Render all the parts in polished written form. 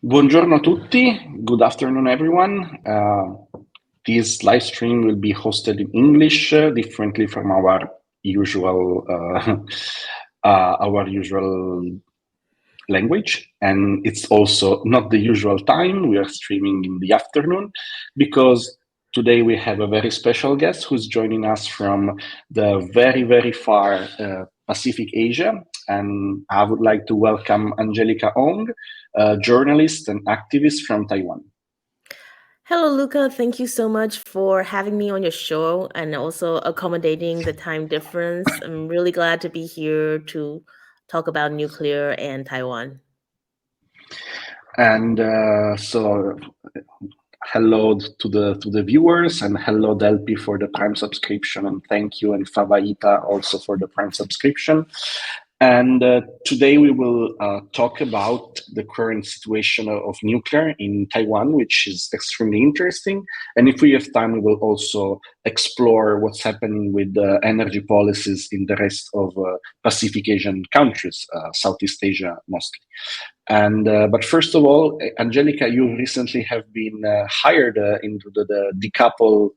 Buongiorno a tutti. Good afternoon, everyone. This live stream will be hosted in English, differently from our usual language, and it's also not the usual time. We are streaming in the afternoon because today we have a very special guest who's joining us from the very far Pacific Asia, and I would like to welcome Angelica Oung, a journalist and activist from Taiwan. Hello, Luca. Thank you so much for having me on your show and also accommodating the time difference. I'm really glad to be here to talk about nuclear and Taiwan. And so hello to the viewers, and hello Delpi for the Prime subscription, and thank you, and Favaita also for the Prime subscription. And today we will talk about the current situation of nuclear in Taiwan, which is extremely interesting. And if we have time, we will also explore what's happening with the energy policies in the rest of Pacific Asian countries, Southeast Asia mostly. And but first of all, Angelica, you recently have been hired into the decouple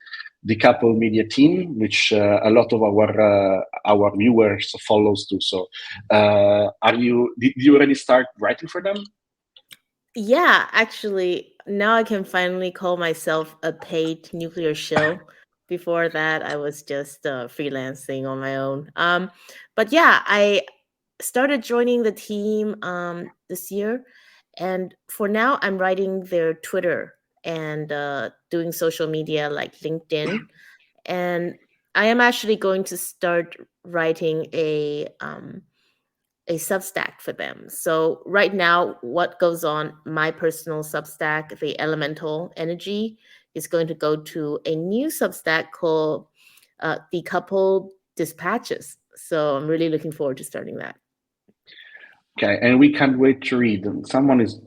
media team, which a lot of our viewers follows too. So, did you already start writing for them? Yeah, actually, now I can finally call myself a paid nuclear shill. Before that, I was just freelancing on my own. But yeah, I started joining the team this year, and for now, I'm writing their Twitter and doing social media like LinkedIn. And I am actually going to start writing a Substack for them. So right now, what goes on my personal Substack, the Elemental Energy, is going to go to a new Substack called Decoupled Dispatches. So I'm really looking forward to starting that. Okay, and we can't wait to read. And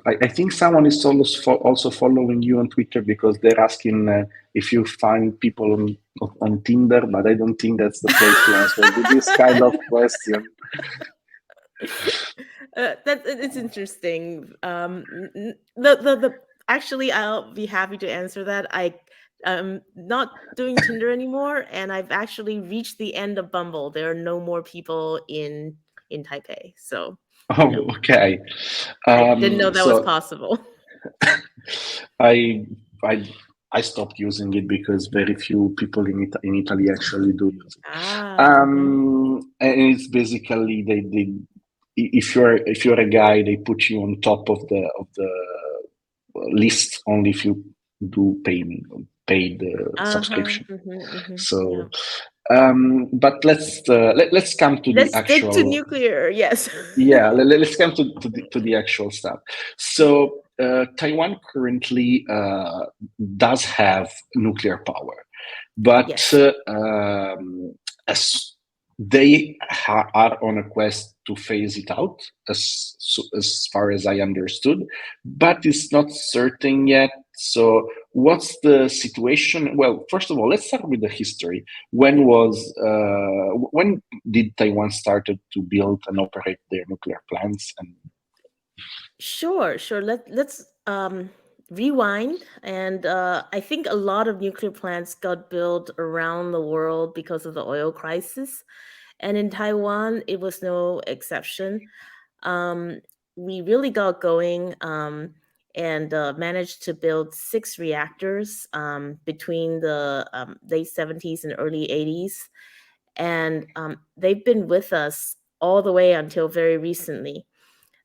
I think someone is also following you on Twitter because they're asking if you find people on Tinder, but I don't think that's the place to answer this kind of question. It's interesting. Actually, I'll be happy to answer that. I'm not doing Tinder anymore, and I've actually reached the end of Bumble. There are no more people in Taipei, so. Oh, okay. I didn't know that was possible. I stopped using it because very few people in Italy actually do use it. And it's basically they if you're a guy, they put you on top of the list only if you do paid subscription. So. Yeah. But let's come to the actual. Stick to nuclear, yes. Yeah, let's come to the actual stuff. So Taiwan currently does have nuclear power, but yes. As they are on a quest to phase it out, as far as I understood, but it's not certain yet. So what's the situation? Well, first of all, let's start with the history. When did Taiwan started to build and operate their nuclear plants? And Sure. Let's rewind. And I think a lot of nuclear plants got built around the world because of the oil crisis. And in Taiwan, it was no exception. We really got going and managed to build 6 reactors between the late 70s and early 80s. And they've been with us all the way until very recently.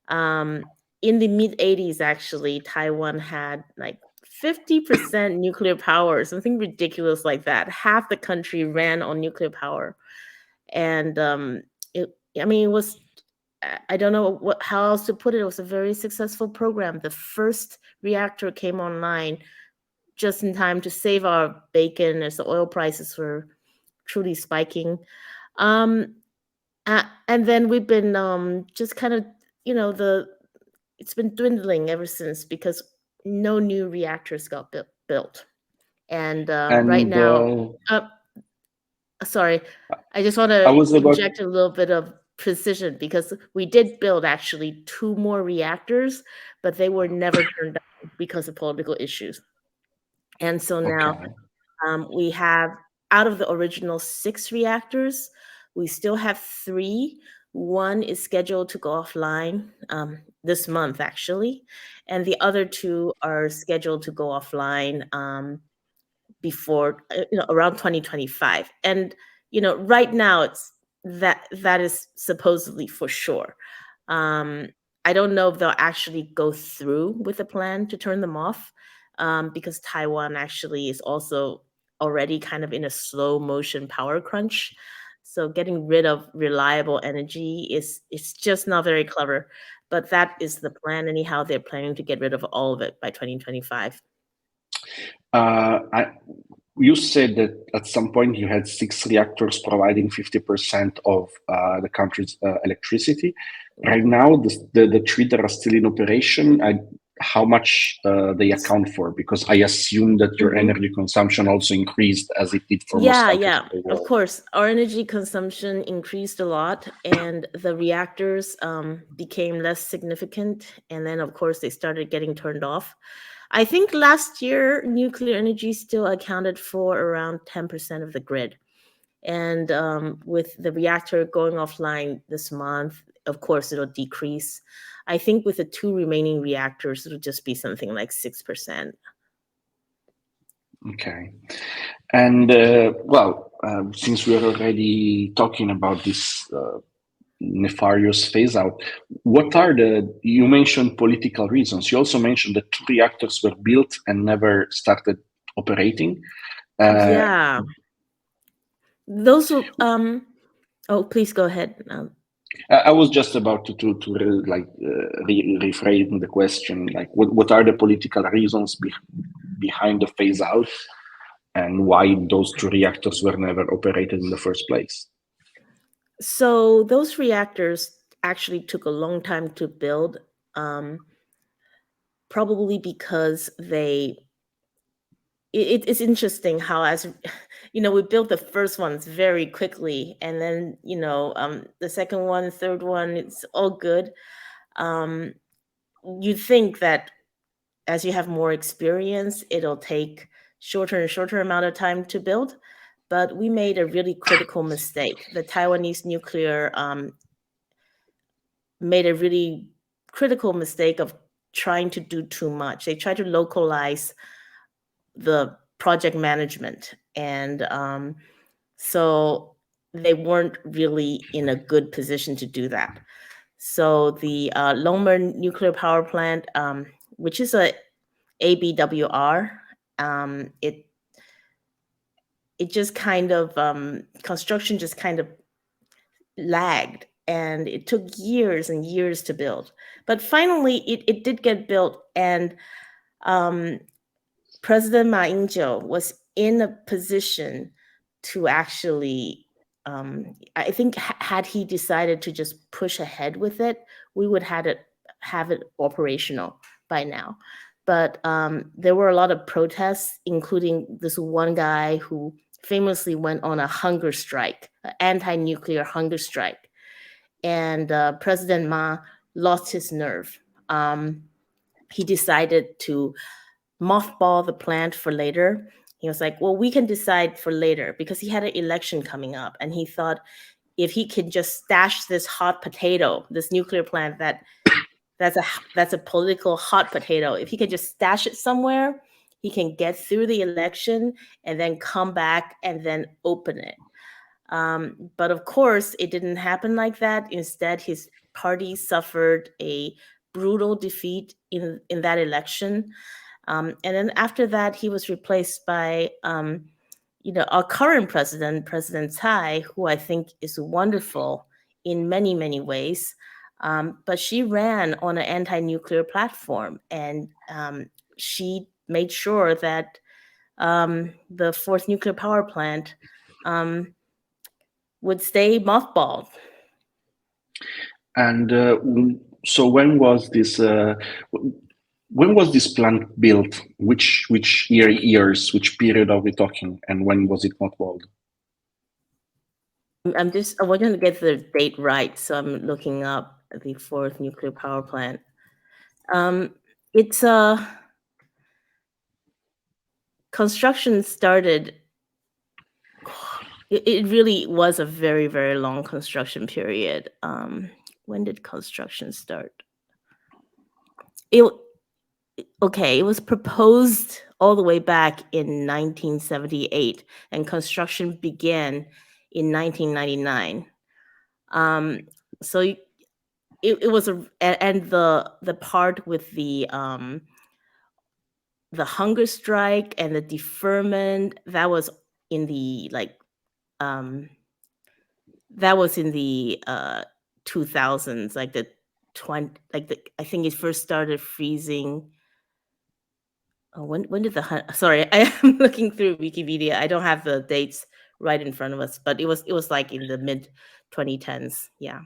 In the mid 80s, actually, Taiwan had like 50% nuclear power, something ridiculous like that. Half the country ran on nuclear power. And it was, I don't know how else to put it. It was a very successful program. The first reactor came online just in time to save our bacon as the oil prices were truly spiking. And then we've been just kind of, it's been dwindling ever since because no new reactors got built. And right now, sorry, I just want to inject a little bit of precision because we did build actually two more reactors, but they were never turned down because of political issues. And so now Okay. we have, out of the original six reactors, we still have three. One is scheduled to go offline this month, actually, and the other two are scheduled to go offline before around 2025. And right now it's that is supposedly for sure. um I don't know if they'll actually go through with the plan to turn them off, because Taiwan actually is also already kind of in a slow motion power crunch. So getting rid of reliable energy is it's just not very clever, but that is the plan anyhow. They're planning to get rid of all of it by 2025. You said that at some point you had six reactors providing 50% of the country's electricity. Right now, the three that are still in operation, how much they account for? Because I assume that your Mhm. energy consumption also increased as it did for most Yeah, countries yeah. of the Of world. course, our energy consumption increased a lot, and the reactors became less significant. And then, of course, they started getting turned off. I think last year, nuclear energy still accounted for around 10% of the grid. And with the reactor going offline this month, of course, it'll decrease. I think with the two remaining reactors, it'll just be something like 6%. Okay. And since we are already talking about this nefarious phase out, you mentioned political reasons. You also mentioned that two reactors were built and never started operating. Uh, Yeah. Those were, oh, please go ahead. I was just about to reframe the question, like what are the political reasons behind the phase out, and why those two reactors were never operated in the first place? So those reactors actually took a long time to build, probably because it's interesting how, as we built the first ones very quickly, and then the second one, third one, it's all good. um you think that as you have more experience, it'll take shorter and shorter amount of time to build. But we made a really critical mistake. The Taiwanese nuclear made a really critical mistake of trying to do too much. They tried to localize the project management, and so they weren't really in a good position to do that. So the Lomer nuclear power plant, which is a ABWR, it just kind of construction just kind of lagged, and it took years and years to build. But finally, it did get built, and um, President Ma Ying-jeou was in a position to actually, I think, had he decided to just push ahead with it, we would have it operational by now. But there were a lot of protests, including this one guy who famously went on a hunger strike, an anti-nuclear hunger strike, and President Ma lost his nerve. He decided to mothball the plant for later. He was like, well, we can decide for later, because he had an election coming up, and he thought if he can just stash this hot potato, this nuclear plant that's a political hot potato, if he could just stash it somewhere, he can get through the election and then come back and then open it. But of course, it didn't happen like that. Instead, his party suffered a brutal defeat in that election. And then after that, he was replaced by, our current president, President Tsai, who I think is wonderful in many, many ways. But she ran on an anti-nuclear platform, and she made sure that the fourth nuclear power plant would stay mothballed. And so when was this plant built? Which years, which period are we talking, and when was it mothballed? I want to get the date right, so I'm looking up the fourth nuclear power plant. It's construction started. It really was a very, very long construction period. When did construction start? It Okay, it was proposed all the way back in 1978, and construction began in 1999. Um, so it was and the part with the hunger strike and the deferment, that was in the um that was in the 2000s, like the 20 like the I think it first started freezing. Oh, when did sorry, I am looking through Wikipedia. I don't have the dates right in front of us, but it was like in the mid 2010s. Yeah.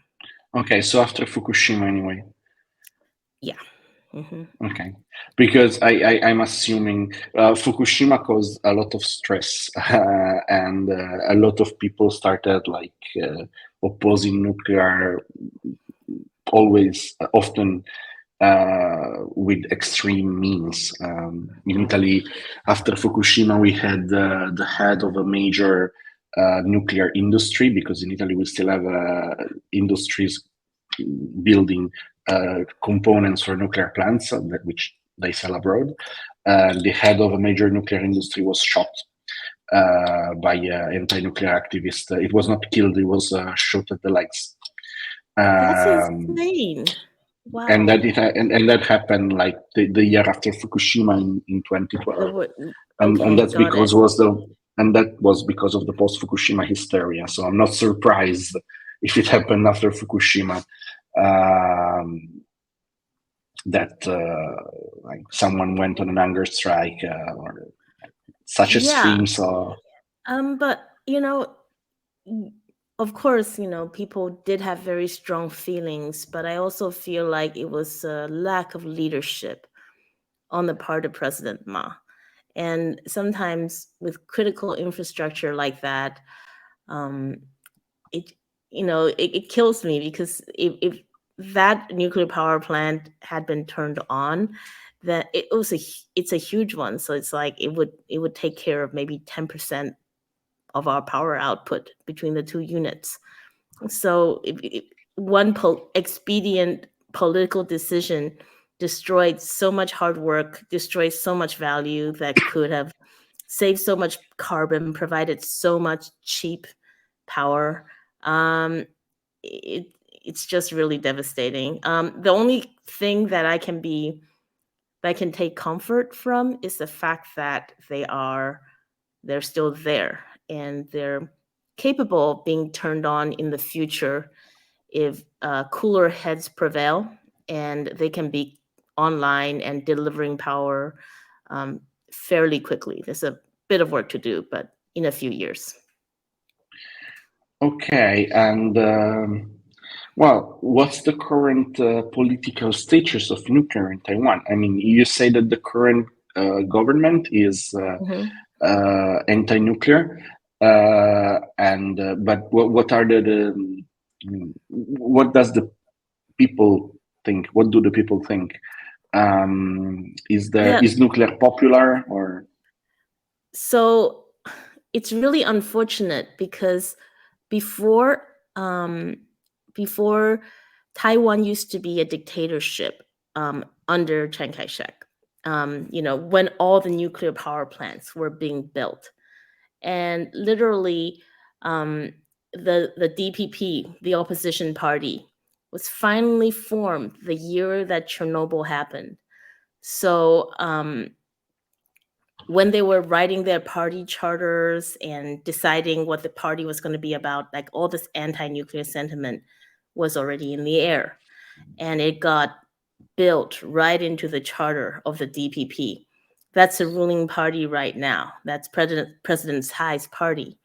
Okay, so after Fukushima anyway. Yeah. Hmm. Okay, because I'm assuming Fukushima caused a lot of stress, and a lot of people started opposing nuclear, always often with extreme means. In Italy, after Fukushima, we had the head of a major nuclear industry, because in Italy we still have industries building components for nuclear plants, which they sell abroad. The head of a major nuclear industry was shot by anti-nuclear activists. It was not killed; he was shot at the legs. That's Um, insane. and Wow. that happened like the year after Fukushima in There 2012, were and Okay, that's got it. because was the and that was because of the post Fukushima hysteria. So I'm not surprised if it happened after Fukushima, um, that like someone went on an hunger strike or such Yeah. extremes. So But of course, people did have very strong feelings, but I also feel like it was a lack of leadership on the part of President Ma. And sometimes with critical infrastructure like that, um, it it kills me, because if that nuclear power plant had been turned on, that it's a huge one. So it's like it would take care of maybe 10% of our power output between the two units. So if one expedient political decision destroyed so much hard work, destroyed so much value that could have saved so much carbon, provided so much cheap power. Um, it's just really devastating. The only thing that I can take comfort from is the fact that they're still there, and they're capable of being turned on in the future if cooler heads prevail, and they can be online and delivering power um, fairly quickly. There's a bit of work to do, but in a few years. okay, and well, what's the current political status of nuclear in Taiwan? I mean, you say that the current government is Mhm. anti-nuclear, and but what are what does the people think? What do the people think? Yeah. Is nuclear popular or? So it's really unfortunate, because before um, before Taiwan used to be a dictatorship under Chiang Kai-shek. When all the nuclear power plants were being built, and literally um, the DPP, the opposition party, was finally formed the year that Chernobyl happened. So when they were writing their party charters and deciding what the party was going to be about, like all this anti-nuclear sentiment was already in the air, and it got built right into the charter of the DPP. That's the ruling party right now. That's President Tsai's party.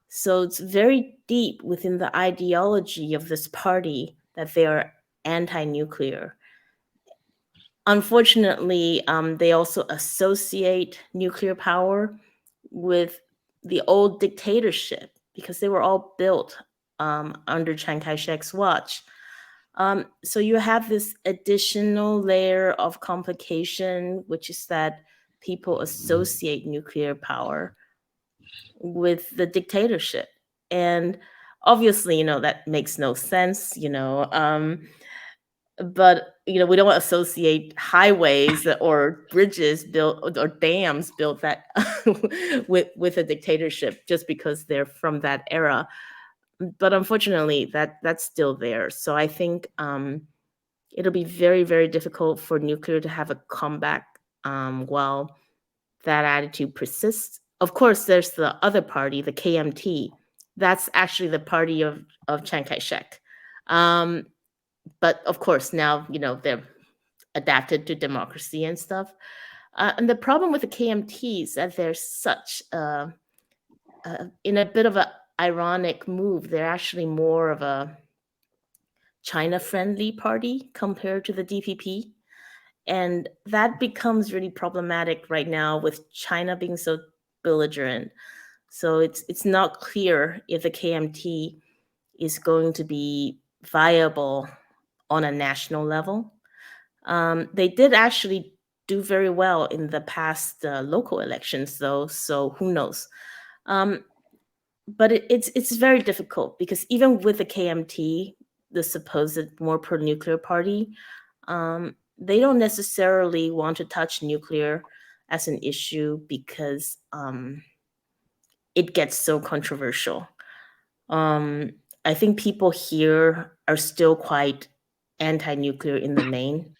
So it's very deep within the ideology of this party that they are anti-nuclear. Unfortunately, they also associate nuclear power with the old dictatorship. because they were all built under Chiang Kai-shek's watch. So you have this additional layer of complication, which is that people associate nuclear power with the dictatorship. And obviously, that makes no sense, but we don't associate highways or bridges built or dams built that with a dictatorship just because they're from that era. But unfortunately, that's still there. So I think it'll be very, very difficult for nuclear to have a comeback while that attitude persists. Of course, there's the other party, the KMT. That's actually the party of Chiang Kai-shek. But of course, now, they're adapted to democracy and stuff. And the problem with the KMT is that they're such, in a bit of an ironic move, they're actually more of a China-friendly party compared to the DPP. And that becomes really problematic right now with China being so belligerent. So it's not clear if the KMT is going to be viable on a national level. They did actually do very well in the past local elections, though. So who knows? But it's very difficult because even with the KMT, the supposed more pro-nuclear party, they don't necessarily want to touch nuclear as an issue because it gets so controversial. I think people here are still quite anti-nuclear in the main.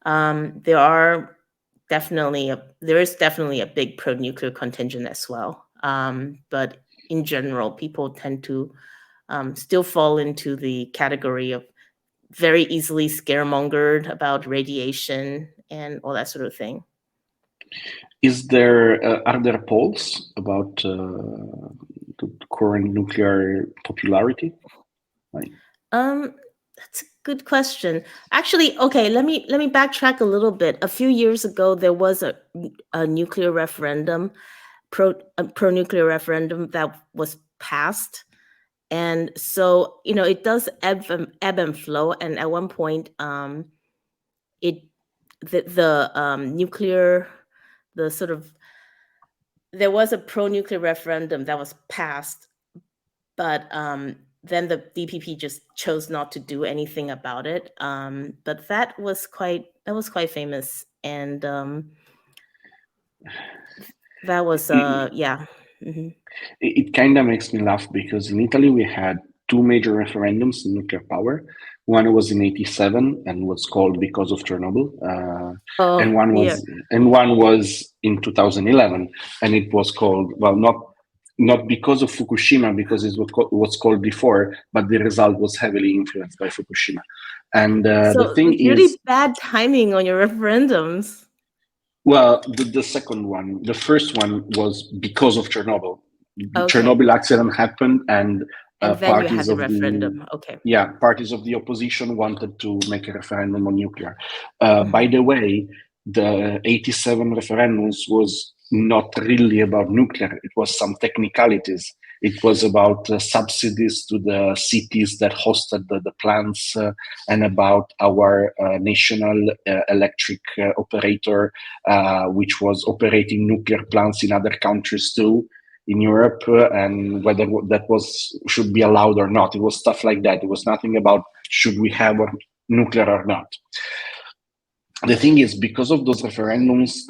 There is definitely a big pro-nuclear contingent as well. But in general, people tend to still fall into the category of very easily scaremongered about radiation and all that sort of thing. Are there polls about the current nuclear popularity? That's a good question. Actually, okay, let me backtrack a little bit. A few years ago, there was a nuclear referendum, pro-nuclear referendum that was passed. And so, it does ebb and flow. And at one point, nuclear, there was a pro-nuclear referendum that was passed, but then the DPP just chose not to do anything about it. But that was quite famous, and that was yeah. Mm-hmm. It kind of makes me laugh because in Italy we had two major referendums in nuclear power. One was in '87 and was called because of Chernobyl, and one was in 2011 and it was called, well, not because of Fukushima, because it was called before, but the result was heavily influenced by Fukushima. And the thing it's really bad timing on your referendums. Well, the second one, the first one was because of Chernobyl. Okay. Chernobyl accident happened, and then parties you had the of referendum. Okay. parties of the opposition wanted to make a referendum on nuclear. By the way, the '87 referendums was not really about nuclear. It was some technicalities. It was about subsidies to the cities that hosted the plants and about our national electric operator, which was operating nuclear plants in other countries too, in Europe, and whether that should be allowed or not. It was stuff like that. It was nothing about should we have nuclear or not. The thing is, because of those referendums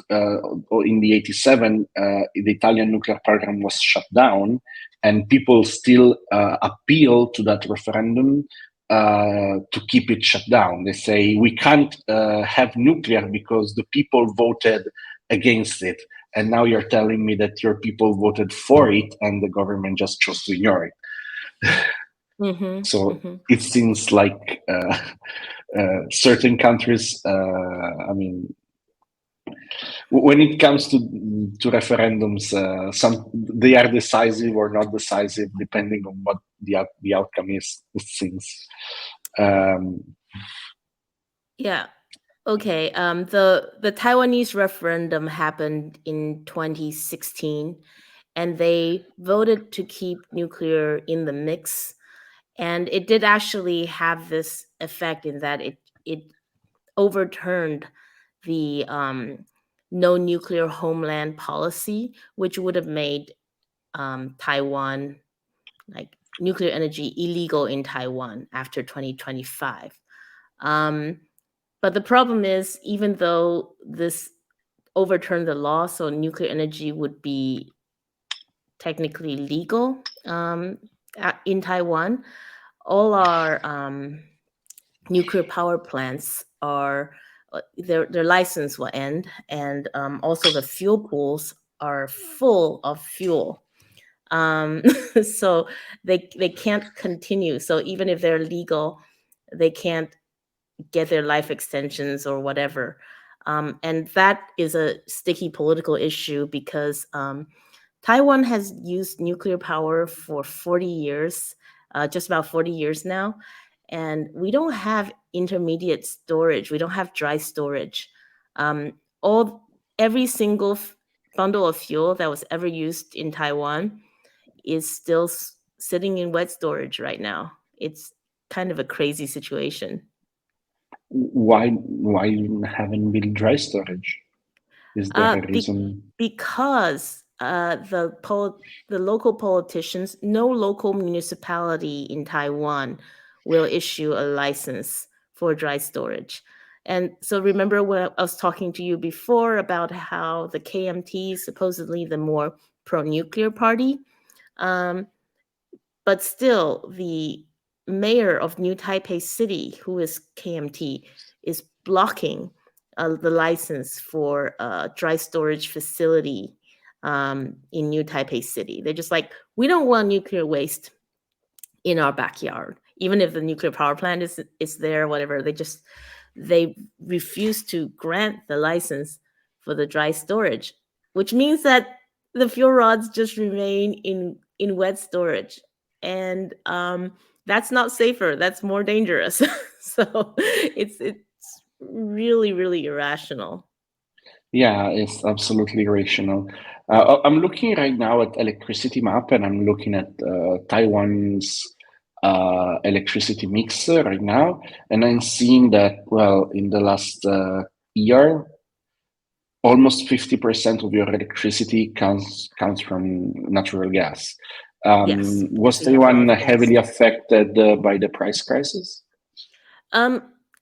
in the '87, the Italian nuclear program was shut down, and people still appeal to that referendum to keep it shut down. They say we can't have nuclear because the people voted against it, and now you're telling me that your people voted for it and the government just chose to ignore it. So it seems like certain countries, I mean, when it comes to referendums, they are decisive or not decisive depending on what the outcome is. It seems. Yeah. Okay. The Taiwanese referendum happened in 2016, and they voted to keep nuclear in the mix. And it did actually have this effect in that it overturned the no nuclear homeland policy, which would have made Taiwan, like nuclear energy, illegal in Taiwan after 2025. But the problem is, even though this overturned the law, so nuclear energy would be technically legal in Taiwan, all our nuclear power plants are their license will end, and also the fuel pools are full of fuel. So they can't continue. So even if they're legal, they can't get their life extensions or whatever. And that is a sticky political issue because Taiwan has used nuclear power for 40 years, just about 40 years now. And we don't have intermediate storage. We don't have dry storage. All every single bundle of fuel that was ever used in Taiwan is still sitting in wet storage right now. It's kind of a crazy situation. Why haven't built dry storage? Is there a reason? Because the local politicians, no local municipality in Taiwan will issue a license for dry storage. And so remember when I was talking to you before about how the KMT is supposedly the more pro-nuclear party, but still the mayor of New Taipei City, who is KMT, is blocking the license for a dry storage facility in New Taipei City. They're just like, we don't want nuclear waste in our backyard, even if the nuclear power plant is there, whatever. They refuse to grant the license for the dry storage, which means that the fuel rods just remain in wet storage, and that's not safer. That's more dangerous. So it's really, really irrational. Yeah, it's absolutely rational. I'm looking right now at electricity map, and I'm looking at Taiwan's electricity mix right now, and I'm seeing that, well, in the last year, almost 50% of your electricity comes from natural gas. Yes, Was because we have a lot Taiwan of gas. heavily affected by the price crisis?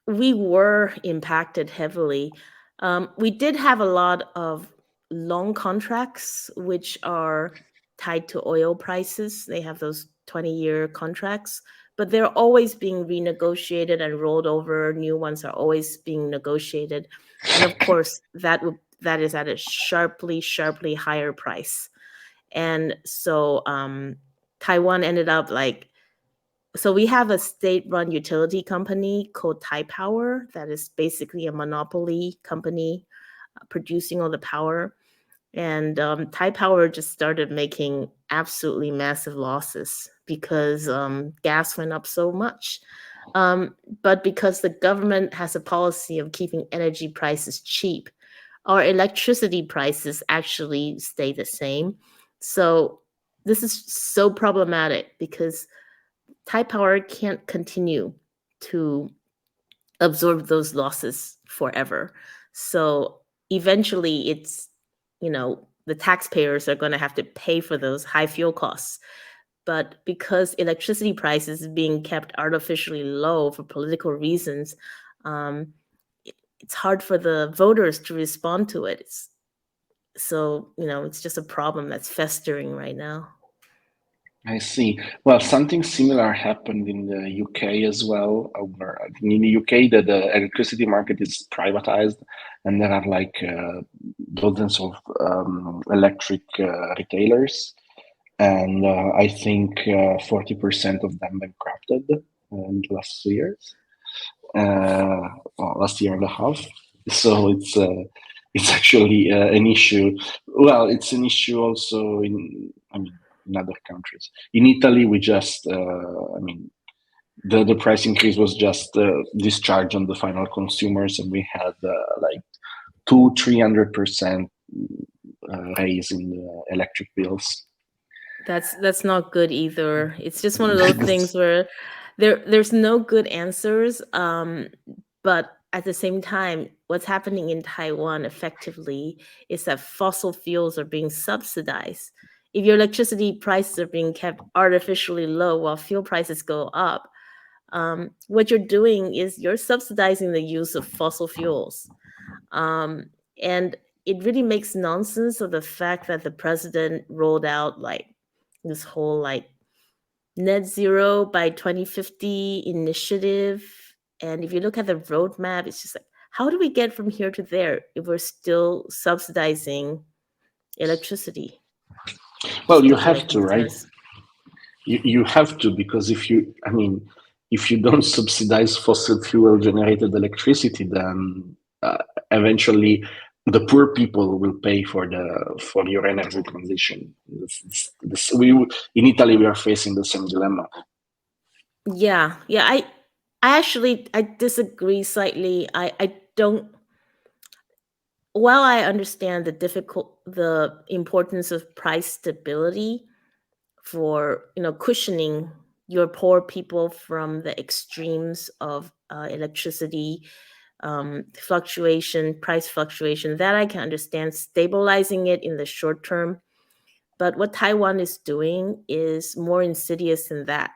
We were impacted heavily. We did have a lot of long contracts, which are tied to oil prices. They have those 20-year contracts, but they're always being renegotiated and rolled over. New ones are always being negotiated. And of course, that is at a sharply, sharply higher price. And so Taiwan ended up like, so we have a state-run utility company called Taipower that is basically a monopoly company producing all the power. And Taipower just started making absolutely massive losses because gas went up so much. But because the government has a policy of keeping energy prices cheap, our electricity prices actually stay the same. So this is so problematic because Taipower can't continue to absorb those losses forever. So eventually the taxpayers are going to have to pay for those high fuel costs. But because electricity prices is being kept artificially low for political reasons, it's hard for the voters to respond to it. It's just a problem that's festering right now. I see. Well, something similar happened in the UK as well. Where I think in the UK, the electricity market is privatized, and there are like dozens of electric retailers, and I think 40% of them bankrupted in the last 2 years, last year and a half. So it's actually an issue. Well, it's an issue also in other countries. In Italy, we just, the price increase was just discharged on the final consumers, and we had like 300% raise in the electric bills. That's not good either. It's just one of those things where there's no good answers. But at the same time, what's happening in Taiwan effectively is that fossil fuels are being subsidized. If your electricity prices are being kept artificially low while fuel prices go up, what you're doing is you're subsidizing the use of fossil fuels. Um, and it really makes nonsense of the fact that the president rolled out like this whole like net zero by 2050 initiative. And if you look at the roadmap, it's just like, how do we get from here to there if we're still subsidizing electricity? Well, Just you doesn't have make to, any right? sense. You have to, because if you don't subsidize fossil fuel generated electricity, then eventually the poor people will pay for your energy transition. In Italy, we are facing the same dilemma. Yeah, yeah. I actually I disagree slightly. I don't. While I understand the importance of price stability for cushioning your poor people from the extremes of electricity fluctuation, price fluctuation, that I can understand, stabilizing it in the short term. But what Taiwan is doing is more insidious than that.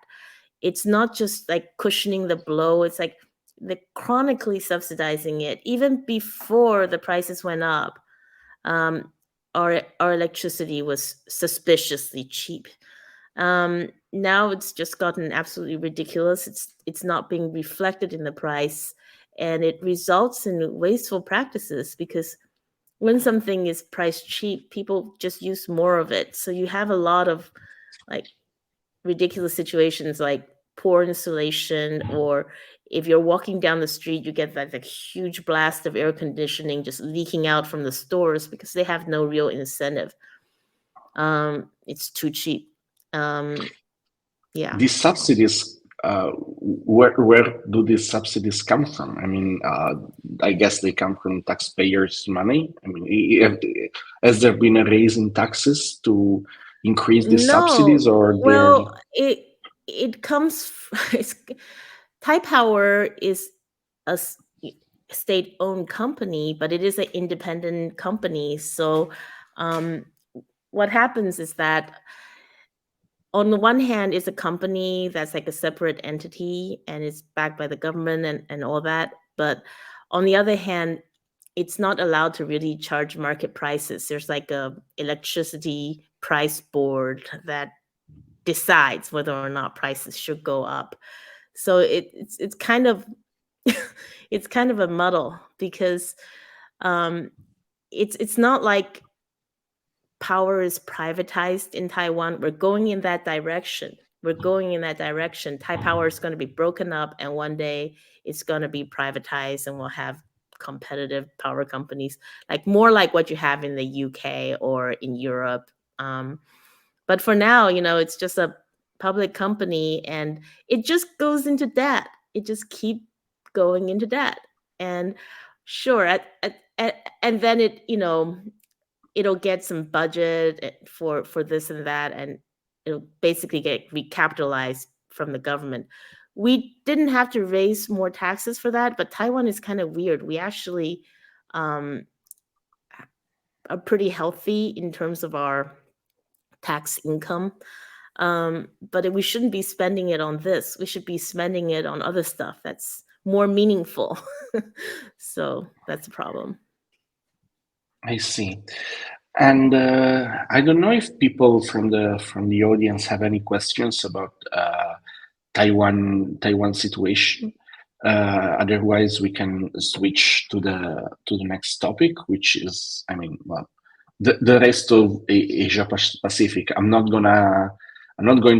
It's not just like cushioning the blow, it's like they're chronically subsidizing it. Even before the prices went up, um, our electricity was suspiciously cheap. Now it's just gotten absolutely ridiculous. It's not being reflected in the price, and it results in wasteful practices because when something is priced cheap, people just use more of it. So you have a lot of like ridiculous situations like poor insulation, or if you're walking down the street, you get like a huge blast of air conditioning just leaking out from the stores because they have no real incentive. It's too cheap. Um, yeah. These subsidies, where do these subsidies come from? I guess they come from taxpayers' money. Has there been a raise in taxes to increase these No. subsidies, or they're Well, it comes it's, Power is a state-owned company, but it is an independent company. So, um, what happens is that on the one hand, it's a company that's like a separate entity and it's backed by the government and all that. But on the other hand, it's not allowed to really charge market prices. There's like a electricity price board that decides whether or not prices should go up. So it's kind of it's kind of a muddle because um, it's not like power is privatized in Taiwan. We're going in that direction. We're going in that direction. Power is going to be broken up, and one day it's going to be privatized, and we'll have competitive power companies, like more like what you have in the UK or in Europe. But for now, it's just a public company, and it just goes into debt. It just keep going into debt, and sure, and then it'll get some budget for this and that, and it'll basically get recapitalized from the government. We didn't have to raise more taxes for that, but Taiwan is kind of weird. We actually um, are pretty healthy in terms of our tax income. But we shouldn't be spending it on this. We should be spending it on other stuff that's more meaningful. So that's a problem. I see. And I don't know if people from the audience have any questions about Taiwan situation. Otherwise, we can switch to the next topic, which is, well, the rest of Asia Pacific. I'm not going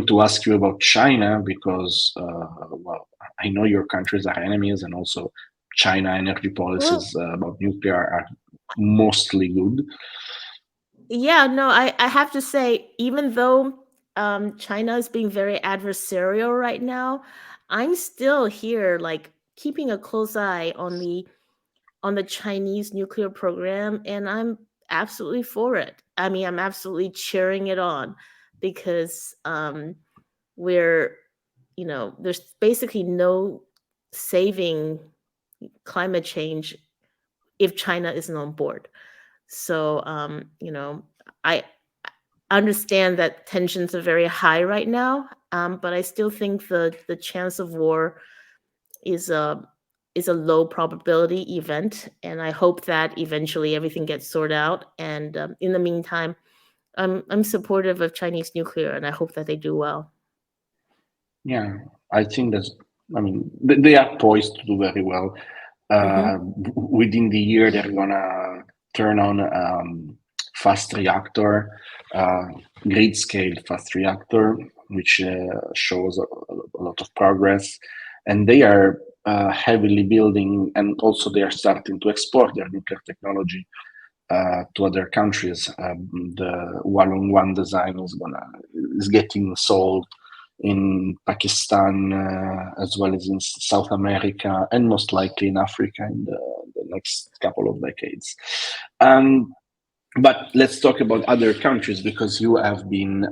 to ask you about China because, well, I know your countries are enemies, and also China energy Well, policies about nuclear are mostly good. yeah, no, I have to say, even though China is being very adversarial right now, I'm still here, like keeping a close eye on the Chinese nuclear program, and I'm absolutely for it. I mean, I'm absolutely cheering it on because we're, there's basically no saving climate change if China isn't on board. So, I understand that tensions are very high right now, but I still think the chance of war is a low probability event, and I hope that eventually everything gets sorted out. And in the meantime, I'm supportive of Chinese nuclear, and I hope that they do well. Yeah, I think that's. I mean, they are poised to do very well. Hmm. Within the year, they're gonna turn on fast reactor, uh, grid scale fast reactor, which shows a lot of progress. And they are heavily building, and also they are starting to export their nuclear technology to other countries. The Oung design is getting sold in Pakistan, as well as in South America, and most likely in Africa in the next couple of decades. But let's talk about other countries, because you have been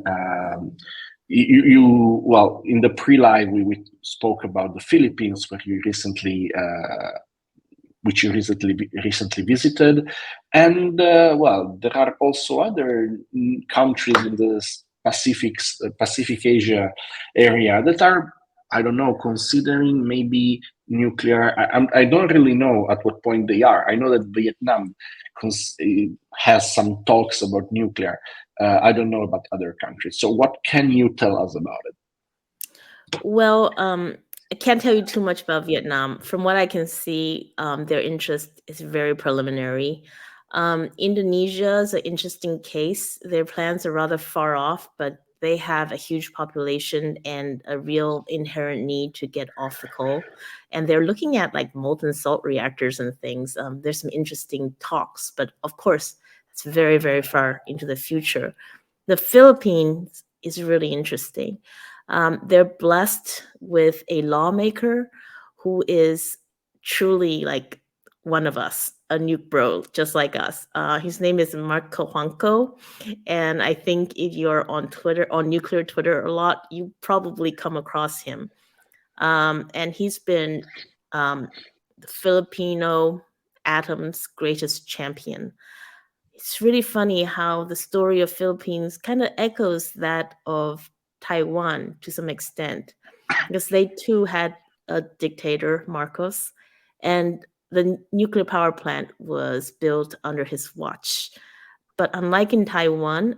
well, in the pre-live we spoke about the Philippines, where you recently which you recently visited, and well, there are also other countries in the Pacific Asia area that are, I don't know, considering maybe nuclear. I don't really know at what point they are. I know that Vietnam has some talks about nuclear. I don't know about other countries. So, what can you tell us about it? Well, I can't tell you too much about Vietnam. From what I can see, their interest is very preliminary. Indonesia is an interesting case. Their plans are rather far off, but they have a huge population and a real inherent need to get off the coal. And they're looking at like molten salt reactors and things. There's some interesting talks, but of course, it's very, very far into the future. The Philippines is really interesting. They're blessed with a lawmaker who is truly like one of us, a nuke bro, just like us. His name is Mark Cojuangco, and I think if you're on Twitter, on nuclear Twitter a lot, you probably come across him. And he's been the Filipino atom's greatest champion. It's really funny how the story of Philippines kind of echoes that of Taiwan to some extent, because they too had a dictator, Marcos, and the nuclear power plant was built under his watch. But unlike in Taiwan,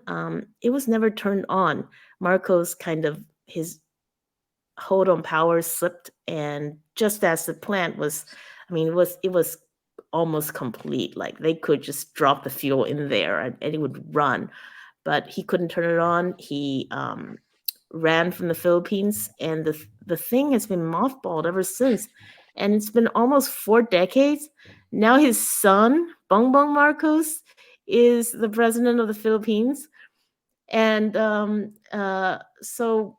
it was never turned on. Marcos kind of his hold on power slipped, and just as the plant was, I mean, it was almost complete. Like they could just drop the fuel in there and it would run, but he couldn't turn it on. He ran from the Philippines, and the thing has been mothballed ever since, and it's been almost 4 decades. Now his son, Bongbong Marcos, is the president of the Philippines, and so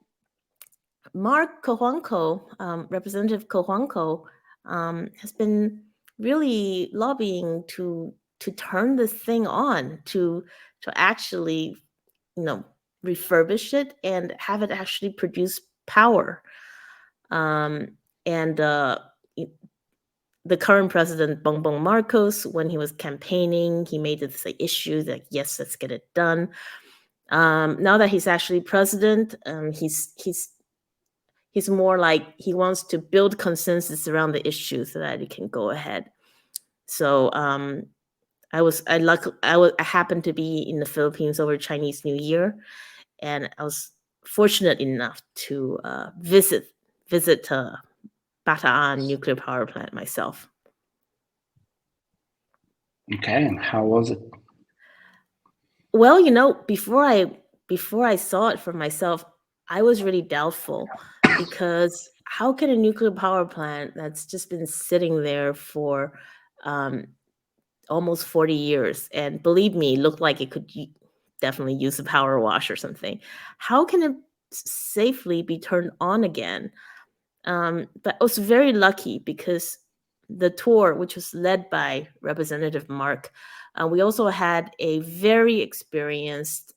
Mark Cojuangco, Representative Cojuangco, has been really lobbying to turn this thing on, to actually, you know, refurbish it and have it actually produce power. Um, and the current president, Bongbong Marcos, when he was campaigning, he made this an issue that yes, let's get it done. Now that he's actually president, he's more like he wants to build consensus around the issue so that it can go ahead. So I happened to be in the Philippines over Chinese New Year, and I was fortunate enough to visit Bataan nuclear power plant myself. Okay, and how was it? Well, before I saw it for myself, I was really doubtful, because how can a nuclear power plant that's just been sitting there for um, almost 40 years, and believe me, looked like it could definitely use a power wash or something, how can it safely be turned on again? But I was very lucky because the tour, which was led by Representative Mark. We also had a very experienced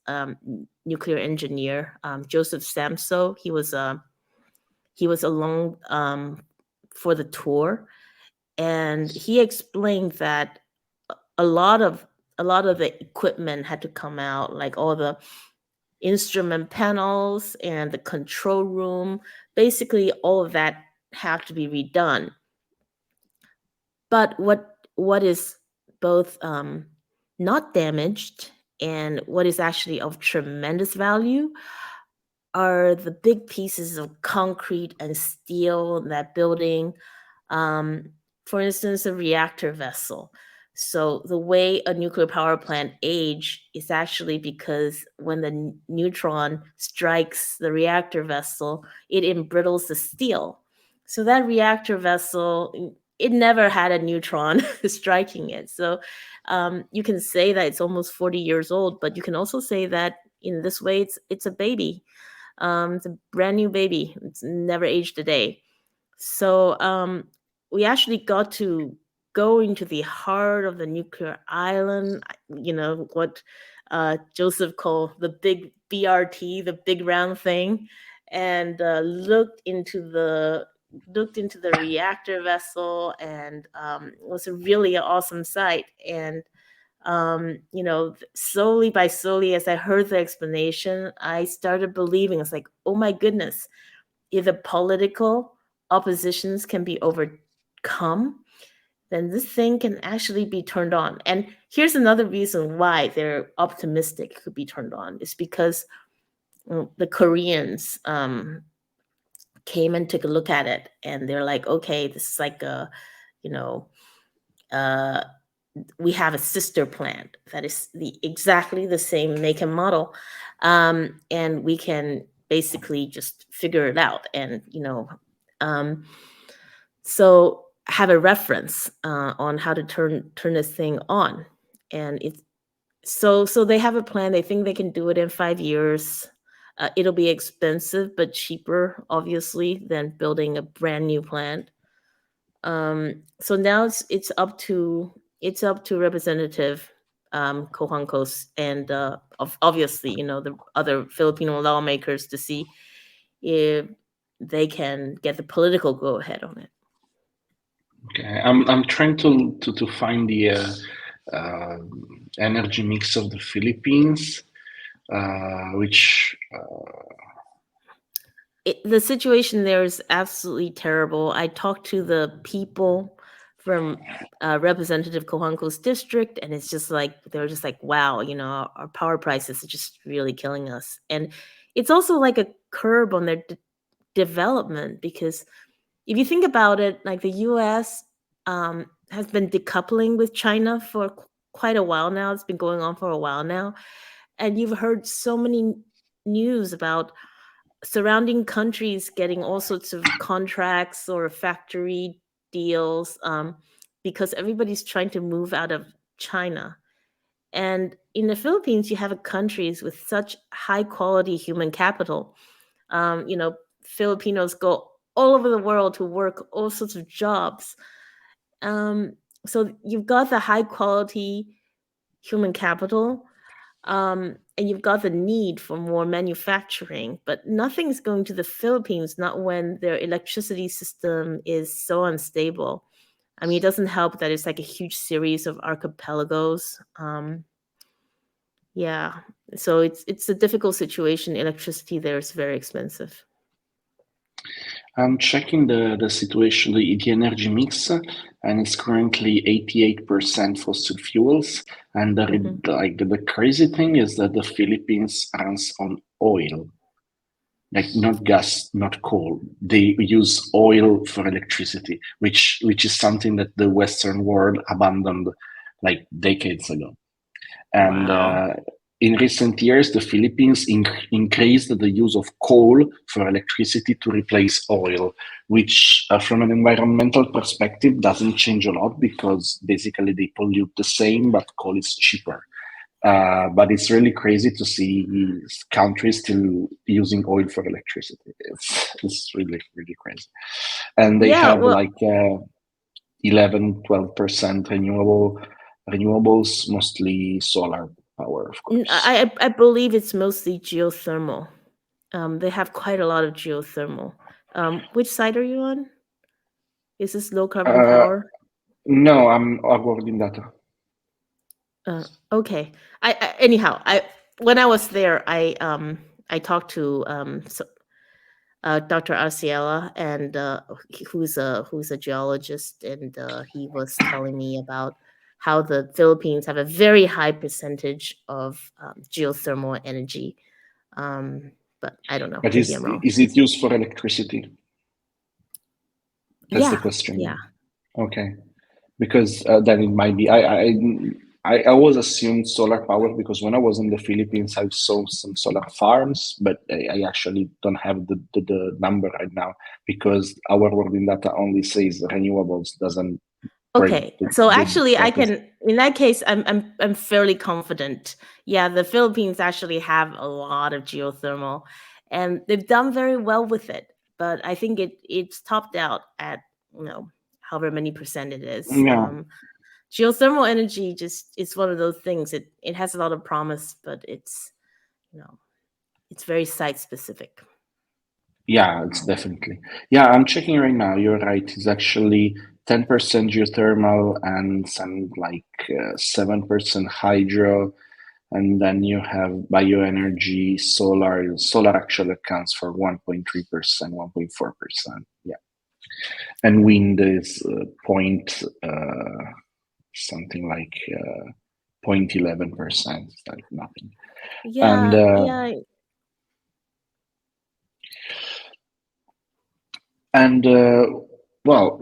nuclear engineer, Joseph Samso. He was along for the tour, and he explained that a lot of the equipment had to come out, like all the instrument panels and the control room. Basically, all of that have to be redone. But what is both not damaged and what is actually of tremendous value are the big pieces of concrete and steel in that building. Um, for instance, a reactor vessel. So the way a nuclear power plant age is actually because when the neutron strikes the reactor vessel, it embrittles the steel. So that reactor vessel, it never had a neutron striking it. So you can say that it's almost 40 years old, but you can also say that in this way, it's a baby. It's a brand new baby. It's never aged a day. So we actually got to go into the heart of the nuclear island. You know what Joseph called the big BRT, the big round thing, and looked into the reactor vessel, and it was a really awesome sight. And slowly by slowly, as I heard the explanation, I started believing. It's like, oh my goodness, if the political oppositions can be overcome, then this thing can actually be turned on. And here's another reason why they're optimistic it could be turned on is because the Koreans came and took a look at it, and they're like, okay, this is like a, you know, uh, we have a sister plant that is exactly the same make and model, and we can basically just figure it out, and um, so have a reference on how to turn this thing on. And it's so they have a plan. They think they can do it in 5 years. It'll be expensive but cheaper, obviously, than building a brand new plant. So now it's up to Representative Cojuangos and obviously, the other Filipino lawmakers to see if they can get the political go ahead on it. Okay, I'm trying to find the uh, energy mix of the Philippines, which The situation there is absolutely terrible. I talked to the people from Representative Cojuangco's district, and it's just like they're just like, wow, our power prices are just really killing us. And it's also like a curb on their development, because if you think about it, like the U.S. Has been decoupling with China for quite a while now. It's been going on for a while now, and you've heard so many news about surrounding countries getting all sorts of contracts or factory deals, because everybody's trying to move out of China. And in the Philippines, you have countries with such high quality human capital. Filipinos go all over the world to work all sorts of jobs. Um, so you've got the high quality human capital, and you've got the need for more manufacturing, but nothing's going to the Philippines, not when their electricity system is so unstable. I mean, it doesn't help that it's like a huge series of archipelagos. Yeah, so it's a difficult situation. Electricity there is very expensive. I'm checking the situation, the energy mix, and it's currently 88% fossil fuels. And the crazy thing is that the Philippines runs on oil, like not gas, not coal. They use oil for electricity, which is something that the Western world abandoned like decades ago. And Wow. in recent years, the Philippines increased the use of coal for electricity to replace oil, which from an environmental perspective doesn't change a lot because basically they pollute the same, but coal is cheaper. But it's really crazy to see countries still using oil for electricity. It's really, really crazy. And they Yeah, have well, like 11-12% renewables, mostly solar power, of course. I believe it's mostly geothermal. They have quite a lot of geothermal. Which side are you on? Is this low carbon Uh, power? no, I'm awarding data. Okay. Anyhow, I when I was there, I talked to Dr. Arciela, and who's a geologist, and he was telling me about how the Philippines have a very high percentage of geothermal energy. Um, but I don't know. But Maybe I'm wrong. is it used for electricity? That's the Yeah, yeah. question. Okay, because then it might be. I always assumed solar power because when I was in the Philippines, I saw some solar farms, but I actually don't have the number right now because our working data only says renewables, doesn't break Okay, so actually, I that is. can. In that case, I'm fairly confident. Yeah, the Philippines actually have a lot of geothermal, and they've done very well with it. But I think it's topped out at however many percent it is. Yeah, Geothermal energy just it's one of those things. It has a lot of promise, but you know it's very site specific. yeah, it's definitely. Yeah, I'm checking right now. You're right. It's actually 10% geothermal and some like 7% hydro. And then you have bioenergy, solar. Solar actually accounts for 1.3%, 1.4%. Yeah. And wind is point something like 0.11%, like nothing. And Yeah, yeah. And well,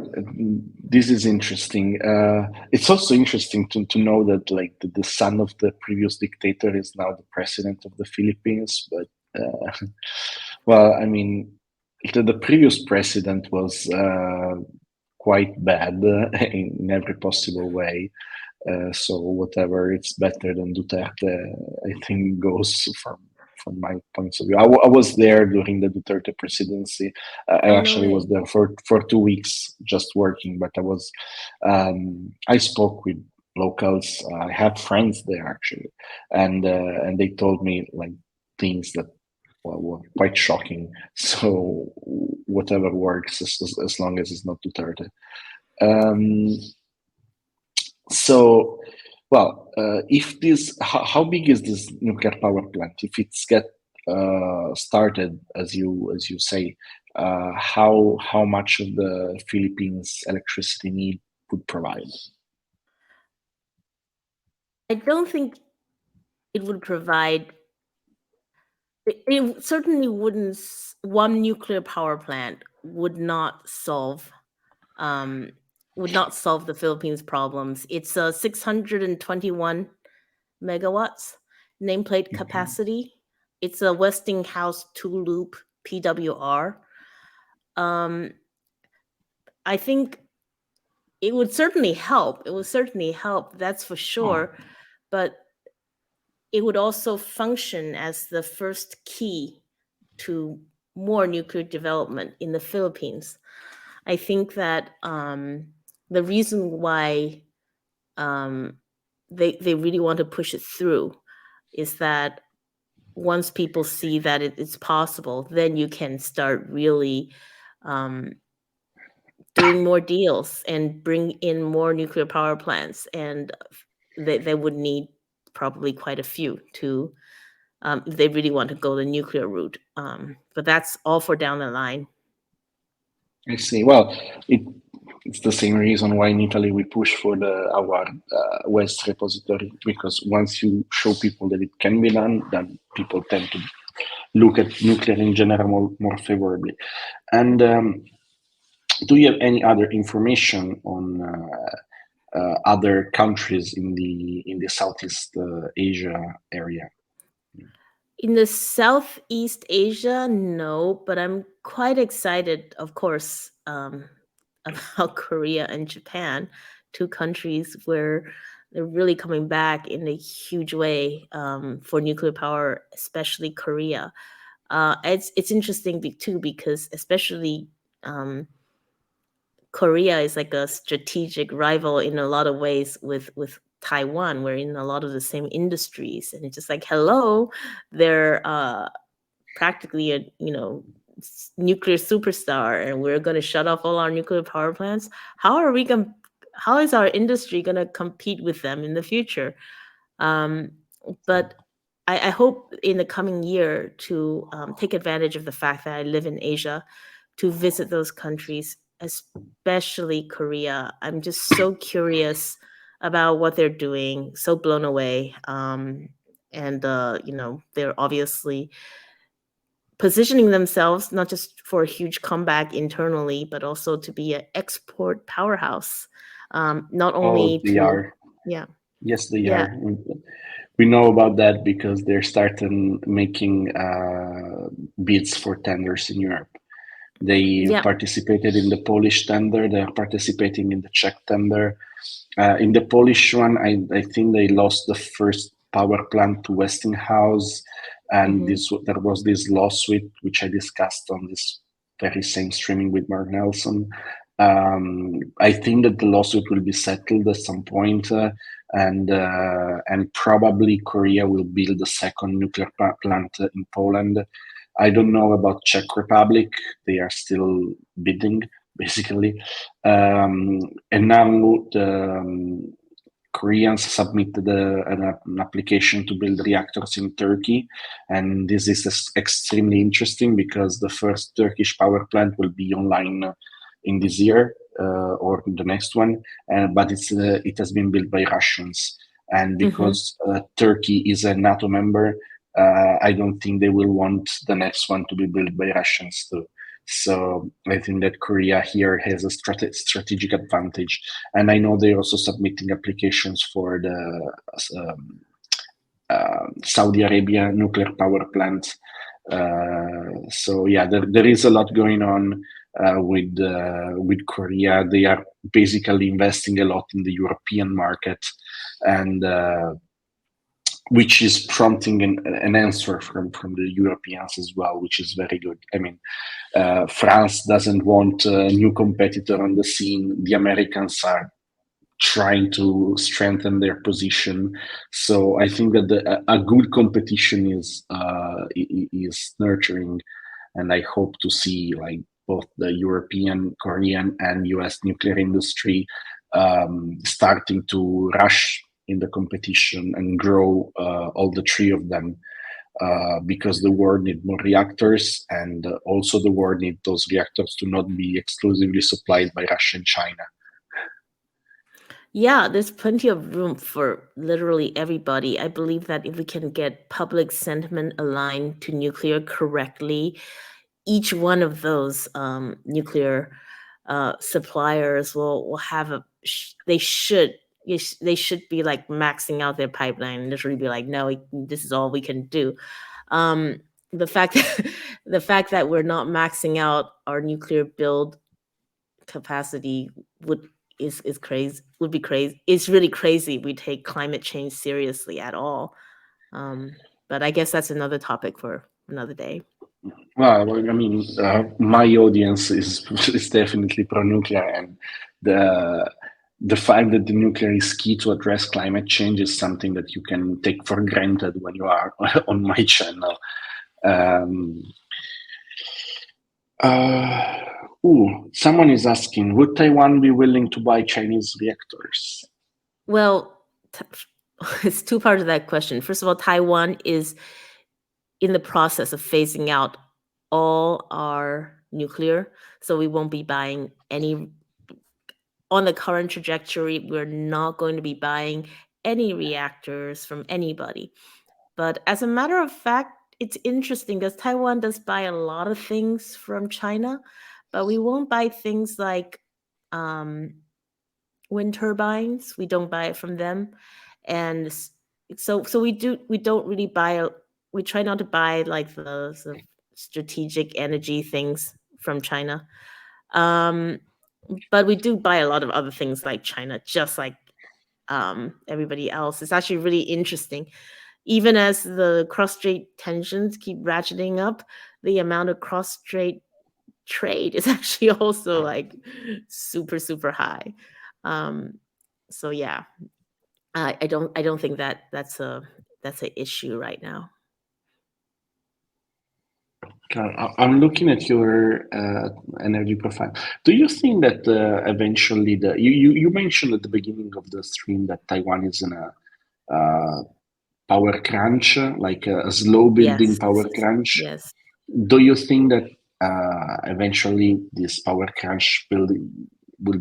this is interesting. It's also interesting to know that like the son of the previous dictator is now the president of the Philippines. But well, I mean, the previous president was quite bad in every possible way. So whatever, it's better than Duterte. I think goes from my points of view. I was there during the Duterte presidency. I Oh, no actually was way. there for 2 weeks just working, but I spoke with locals. I had friends there actually, and they told me like things that well, were quite shocking. So whatever works as long as it's not Duterte. Um, so, well, if this, how big is this nuclear power plant? If it's get started, as you say, how much of the Philippines electricity need would provide? I don't think it would provide. It certainly wouldn't. One nuclear power plant um, would not solve the Philippines' problems. It's a 621 megawatts nameplate Mhm. capacity. It's a Westinghouse two loop PWR. Um, I think it would certainly help. It would certainly help. That's for Oh, sure. But it would also function as the first key to more nuclear development in the Philippines. I think that the reason why um, they really want to push it through is that once people see that it's possible, then you can start really um, doing more deals and bring in more nuclear power plants, and they would need probably quite a few to if they really want to go the nuclear route. But that's all for down the line. I see. Well, it, it's the same reason why in Italy we push for the our waste repository because once you show people that it can be done, then people tend to look at nuclear in general more favorably. And do you have any other information on other countries in the Southeast Asia area? In the Southeast Asia, no, but I'm quite excited, of course, about Korea and Japan, two countries where they're really coming back in a huge way for nuclear power, especially Korea. It's interesting too because especially um, Korea is like a strategic rival in a lot of ways with Taiwan. We're in a lot of the same industries, and it's just like, hello, they're practically a nuclear superstar, and we're going to shut off all our nuclear power plants. How are we going? How is our industry going to compete with them in the future? Um, but I hope in the coming year to take advantage of the fact that I live in Asia to visit those countries, especially Korea. I'm just so curious about what they're doing, so blown away. And they're obviously positioning themselves not just for a huge comeback internally, but also to be an export powerhouse. Not Oh, only they to, are. yeah, Yes, they yeah, are. We know about that because they're starting making bids for tenders in Europe. They yeah. participated in the Polish tender. They are participating in the Czech tender. In the Polish one, I think they lost the first power plant to Westinghouse, and Hmm. there was this lawsuit which I discussed on this very same streaming with Mark Nelson. I think that the lawsuit will be settled at some point, and probably Korea will build a second nuclear plant in Poland. I don't know about Czech Republic; they are still bidding, basically. And now the Koreans submitted an application to build reactors in Turkey, and this is extremely interesting because the first Turkish power plant will be online in this year or the next one, but it has been built by Russians, and Hmm. because Turkey is a NATO member, I don't think they will want the next one to be built by Russians too. So I think that Korea here has a strategic advantage, and I know they're also submitting applications for the Saudi Arabia nuclear power plant. So yeah, there is a lot going on with Korea. They are basically investing a lot in the European market, and which is prompting an answer from the Europeans as well, which is very good. I mean, France doesn't want a new competitor on the scene. The Americans are trying to strengthen their position. So I think that a good competition is nurturing, and I hope to see like both the European, Korean, and U.S. nuclear industry starting to rush in the competition and grow all the three of them because the world need more reactors, and also the world need those reactors to not be exclusively supplied by Russia and China. Yeah, there's plenty of room for literally everybody. I believe that if we can get public sentiment aligned to nuclear correctly, each one of those nuclear suppliers will have they should be like maxing out their pipeline and literally be like, no, this is all we can do. Um, the fact that the fact that we're not maxing out our nuclear build capacity would is crazy, would be crazy. It's really crazy we take climate change seriously at all. But I guess that's another topic for another day. Well, I mean, my audience is is definitely pro-nuclear, and the the fact that the nuclear is key to address climate change is something that you can take for granted when you are on my channel. Um, uh, Someone is asking, would Taiwan be willing to buy Chinese reactors? Well, t- it's two parts of that question. First of all, Taiwan is in the process of phasing out all our nuclear, so we won't be buying any. On the current trajectory, we're not going to be buying any reactors from anybody. But as a matter of fact, it's interesting because Taiwan does buy a lot of things from China, but we won't buy things like um, wind turbines. We don't buy it from them, and so we don't really buy. We try not to buy like the sort of strategic energy things from China. Um, but we do buy a lot of other things like China, just like everybody else. It's actually really interesting. Even as the cross-strait tensions keep ratcheting up, the amount of cross-strait trade is actually also like super, super high. So yeah, I don't think that that's an issue right now. I'm looking at your energy profile. Do you think that eventually you mentioned at the beginning of the stream that Taiwan is in a power crunch, like a slow building Yes, power crunch? yes. Do you think that eventually this power crunch will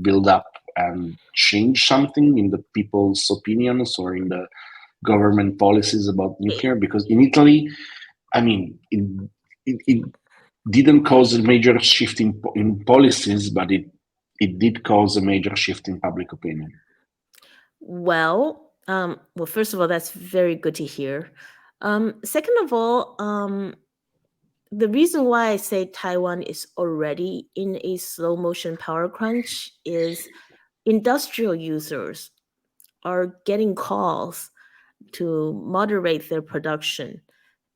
build up and change something in the people's opinions or in the government policies about nuclear? Because in Italy, I mean, it didn't cause a major shift in policies, but it did cause a major shift in public opinion. Well, first of all, that's very good to hear. Second of all, the reason why I say Taiwan is already in a slow motion power crunch is industrial users are getting calls to moderate their production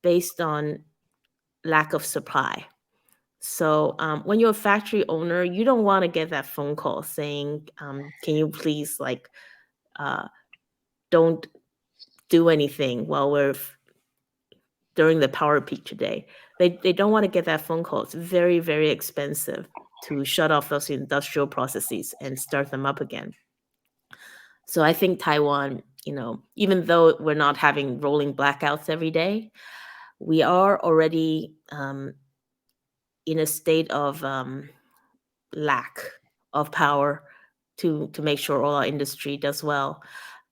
based on lack of supply. So when you're a factory owner, you don't want to get that phone call saying, "Can you please uh, don't do anything while we're during the power peak today." They don't want to get that phone call. It's very, very expensive to shut off those industrial processes and start them up again. So I think Taiwan, even though we're not having rolling blackouts every day, we are already in a state of lack of power to make sure all our industry does well.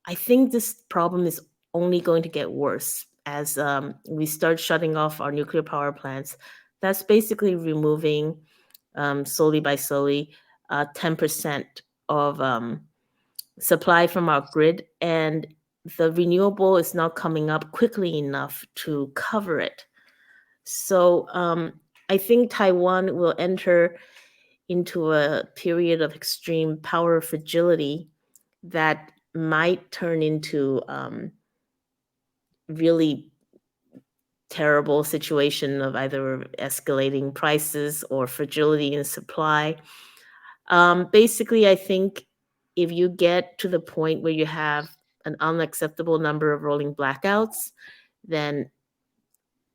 I think this problem is only going to get worse as we start shutting off our nuclear power plants. That's basically removing slowly by slowly 10% of supply from our grid, and the renewable is not coming up quickly enough to cover it. So I think Taiwan will enter into a period of extreme power fragility that might turn into really terrible situation of either escalating prices or fragility in supply. Basically, I think if you get to the point where you have an unacceptable number of rolling blackouts, then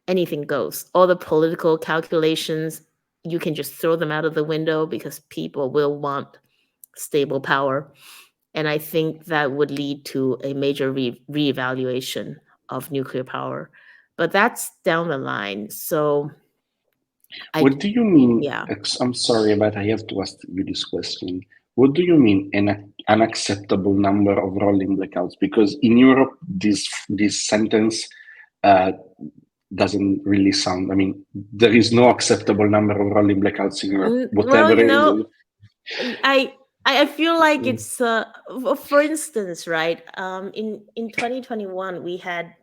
anything goes. All the political calculations, you can just throw them out of the window because people will want stable power. And I think that would lead to a major reevaluation of nuclear power. But that's down the line. So What do you mean? yeah. I'm sorry, but I have to ask you this question. What do you mean an unacceptable number of rolling blackouts? Because in Europe, this sentence uh, doesn't really sound. I mean, there is no acceptable number of rolling blackouts in Europe. Well, Whatever is. I I feel like it's for instance, right? In 2021 we had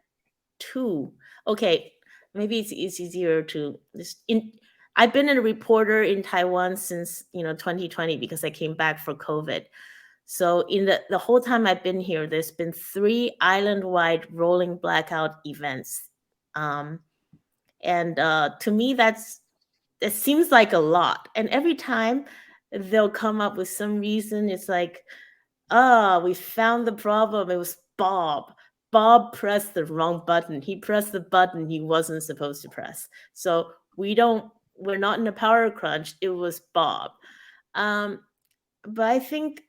two. Okay, maybe it's easier to just in. I've been a reporter in Taiwan since 2020 because I came back for COVID. So in the whole time I've been here, there's been 3 island-wide rolling blackout events, and to me it seems like a lot. And every time they'll come up with some reason, it's like, we found the problem. It was Bob. Bob pressed the wrong button. He pressed the button he wasn't supposed to press. So we're not in a power crunch. It was Bob. Um, but I think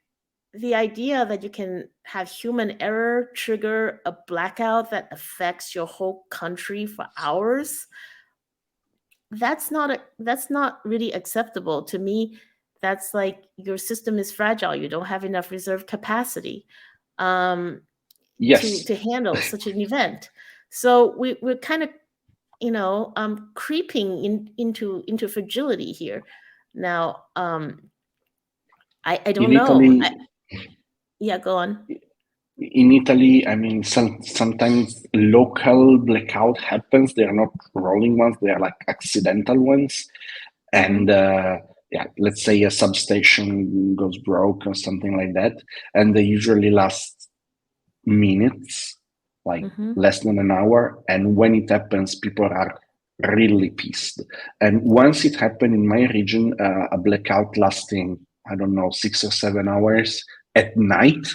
the idea that you can have human error trigger a blackout that affects your whole country for hours, that's not really acceptable to me. That's like your system is fragile. You don't have enough reserve capacity um, Yes. to handle such an event. So we're kind of creeping into fragility here. Now I don't In know. Italy, Yeah, go on. I mean, sometimes local blackout happens. They are not rolling ones; they are like accidental ones. And yeah, let's say a substation goes broke or something like that, and they usually last minutes, like Mm-hmm. less than an hour. And when it happens, people are really pissed. And once it happened in my region, a blackout lasting, I don't know, 6 or 7 hours at night,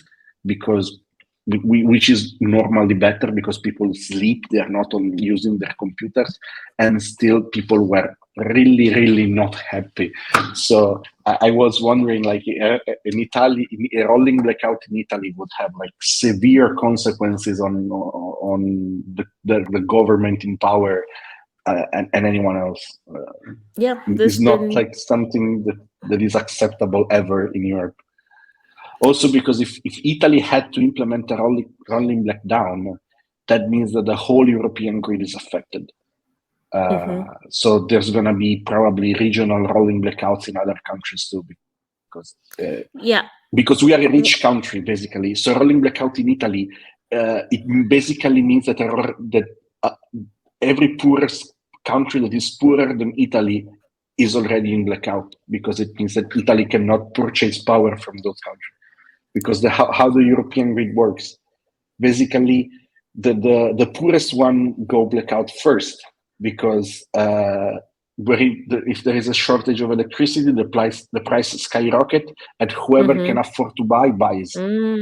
because which is normally better because people sleep, they are not on using their computers, and still people were really not happy. So I was wondering, like, in Italy, a rolling blackout in Italy would have like severe consequences on the government in power, and anyone else. Yeah, Is there's not been. like something that is acceptable ever in Europe. Also, because if Italy had to implement a rolling blackdown, that means that the whole European grid is affected. Mhm. So there's going to be probably regional rolling blackouts in other countries too, because Yeah. because we are a rich country, basically. So rolling blackout in Italy, it basically means that every poorest country that is poorer than Italy is already in blackout, because it means that Italy cannot purchase power from those countries. Because how the European grid works, basically, the poorest one go blackout first, because if there is a shortage of electricity, the price skyrocket, and whoever can Mhm. afford to buys.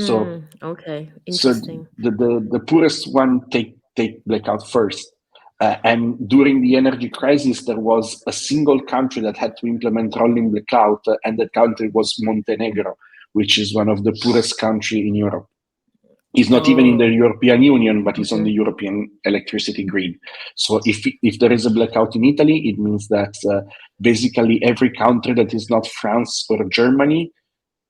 So Okay. so Interesting. the poorest one take blackout first. And during the energy crisis, there was a single country that had to implement rolling blackout, and that country was Montenegro, which is one of the poorest country in Europe. It's not even in the Oh. European Union, but it's on the Mhm. European electricity grid. So if there is a blackout in Italy, it means that basically every country that is not France or Germany,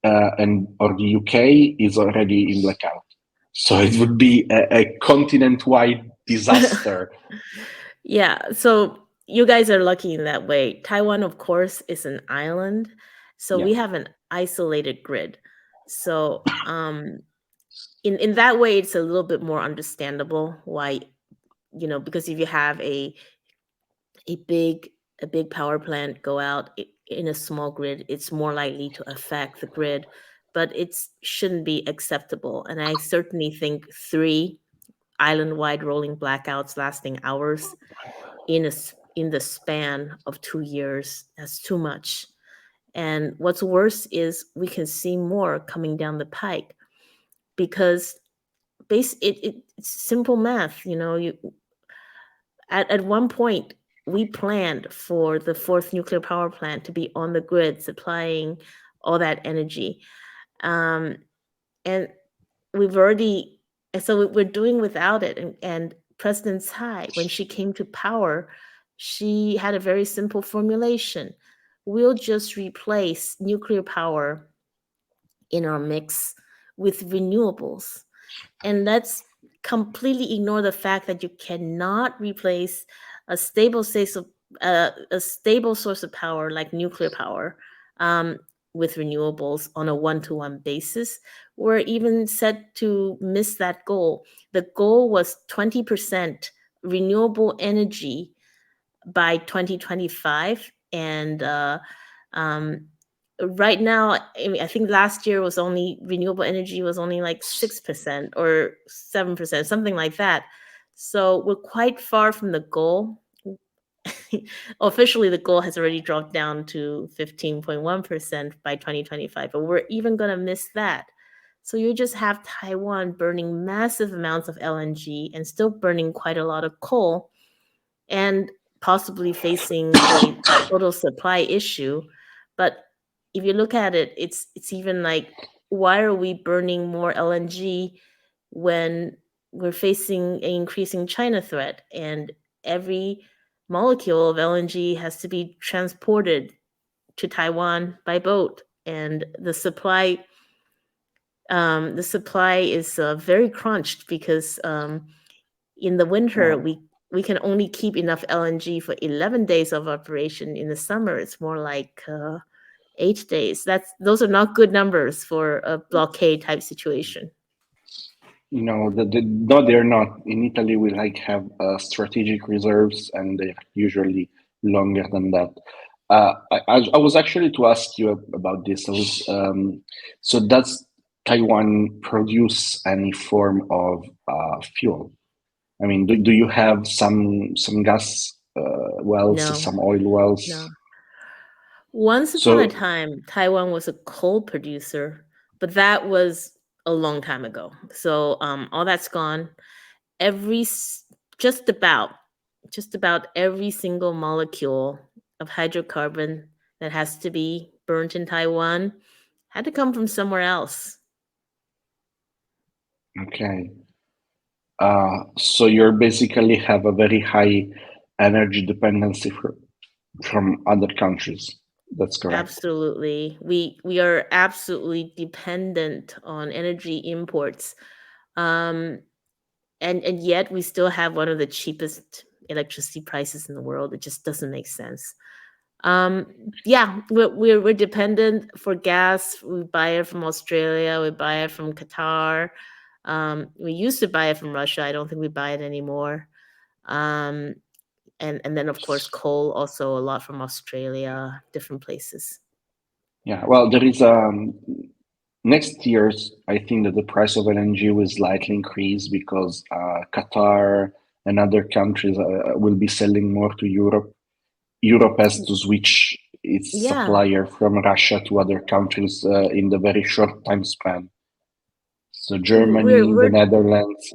or the UK is already in blackout. So it would be a continent-wide disaster. Yeah, so you guys are lucky in that way. Taiwan, of course, is an island, so Yeah. we have an isolated grid. So, in that way, it's a little bit more understandable why, because if you have a big a big power plant go out in a small grid, it's more likely to affect the grid, but it shouldn't be acceptable. And I certainly think three island-wide rolling blackouts lasting hours in the span of 2 years, that's too much. And what's worse is we can see more coming down the pike, because it's simple math. You at one point we planned for the fourth nuclear power plant to be on the grid supplying all that energy, um, and we've already and so we're doing without it. And President Tsai, when she came to power, she had a very simple formulation: we'll just replace nuclear power in our mix with renewables. And let's completely ignore the fact that you cannot replace a stable source of a stable source of power like nuclear power, um, with renewables on a one-to-one basis. We're even set to miss that goal. The goal was 20% renewable energy by 2025, and um, right now, I mean, I think last year was only renewable energy was only like 6% or 7%, something like that. So we're quite far from the goal. Officially, the goal has already dropped down to 15.1% by 2025, but we're even going to miss that. So you just have Taiwan burning massive amounts of LNG and still burning quite a lot of coal, and possibly facing a total supply issue. But if you look at it, it's even like, why are we burning more LNG when we're facing an increasing China threat, and every molecule of LNG has to be transported to Taiwan by boat, and the supply is very crunched, because in the winter Well, we can only keep enough LNG for 11 days of operation. In the summer it's more like 8 days. Those are not good numbers for a blockade type situation. no, no, they're not. In Italy, we like have strategic reserves, and they're usually longer than that. I was actually to ask you about this. So does Taiwan produce any form of fuel? I mean, do you have some gas wells, No, some oil wells. no. Once upon a So, time, Taiwan was a coal producer, but that was a long time ago. So all that's gone. Every s- just about just about every single molecule of hydrocarbon that has to be burnt in Taiwan had to come from somewhere else. okay. So you basically have a very high energy dependency from other countries. That's correct. Absolutely. We are absolutely dependent on energy imports. Um and yet we still have one of the cheapest electricity prices in the world. It just doesn't make sense. Um yeah, we're dependent for gas. We buy it from Australia, we buy it from Qatar. We used to buy it from Russia. I don't think we buy it anymore. Um and then of course coal also a lot from Australia, different places. Yeah. Well, there is next year's. I think that the price of LNG will slightly increase because Qatar and other countries will be selling more to Europe. Europe has to switch its Yeah, supplier from Russia to other countries in the very short time span. So we're Germany, the we're Netherlands.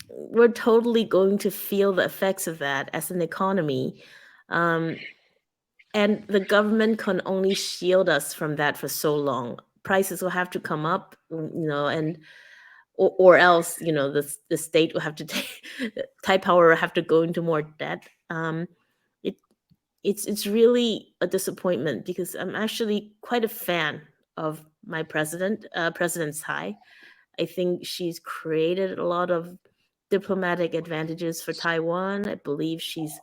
we're totally going to feel the effects of that as an economy. Um, and the government can only shield us from that for so long. Prices will have to come up, and or else, the state will have to take Thai power will have to go into more debt. It it's really a disappointment because I'm actually quite a fan of my President Tsai. I think she's created a lot of diplomatic advantages for Taiwan. I believe she's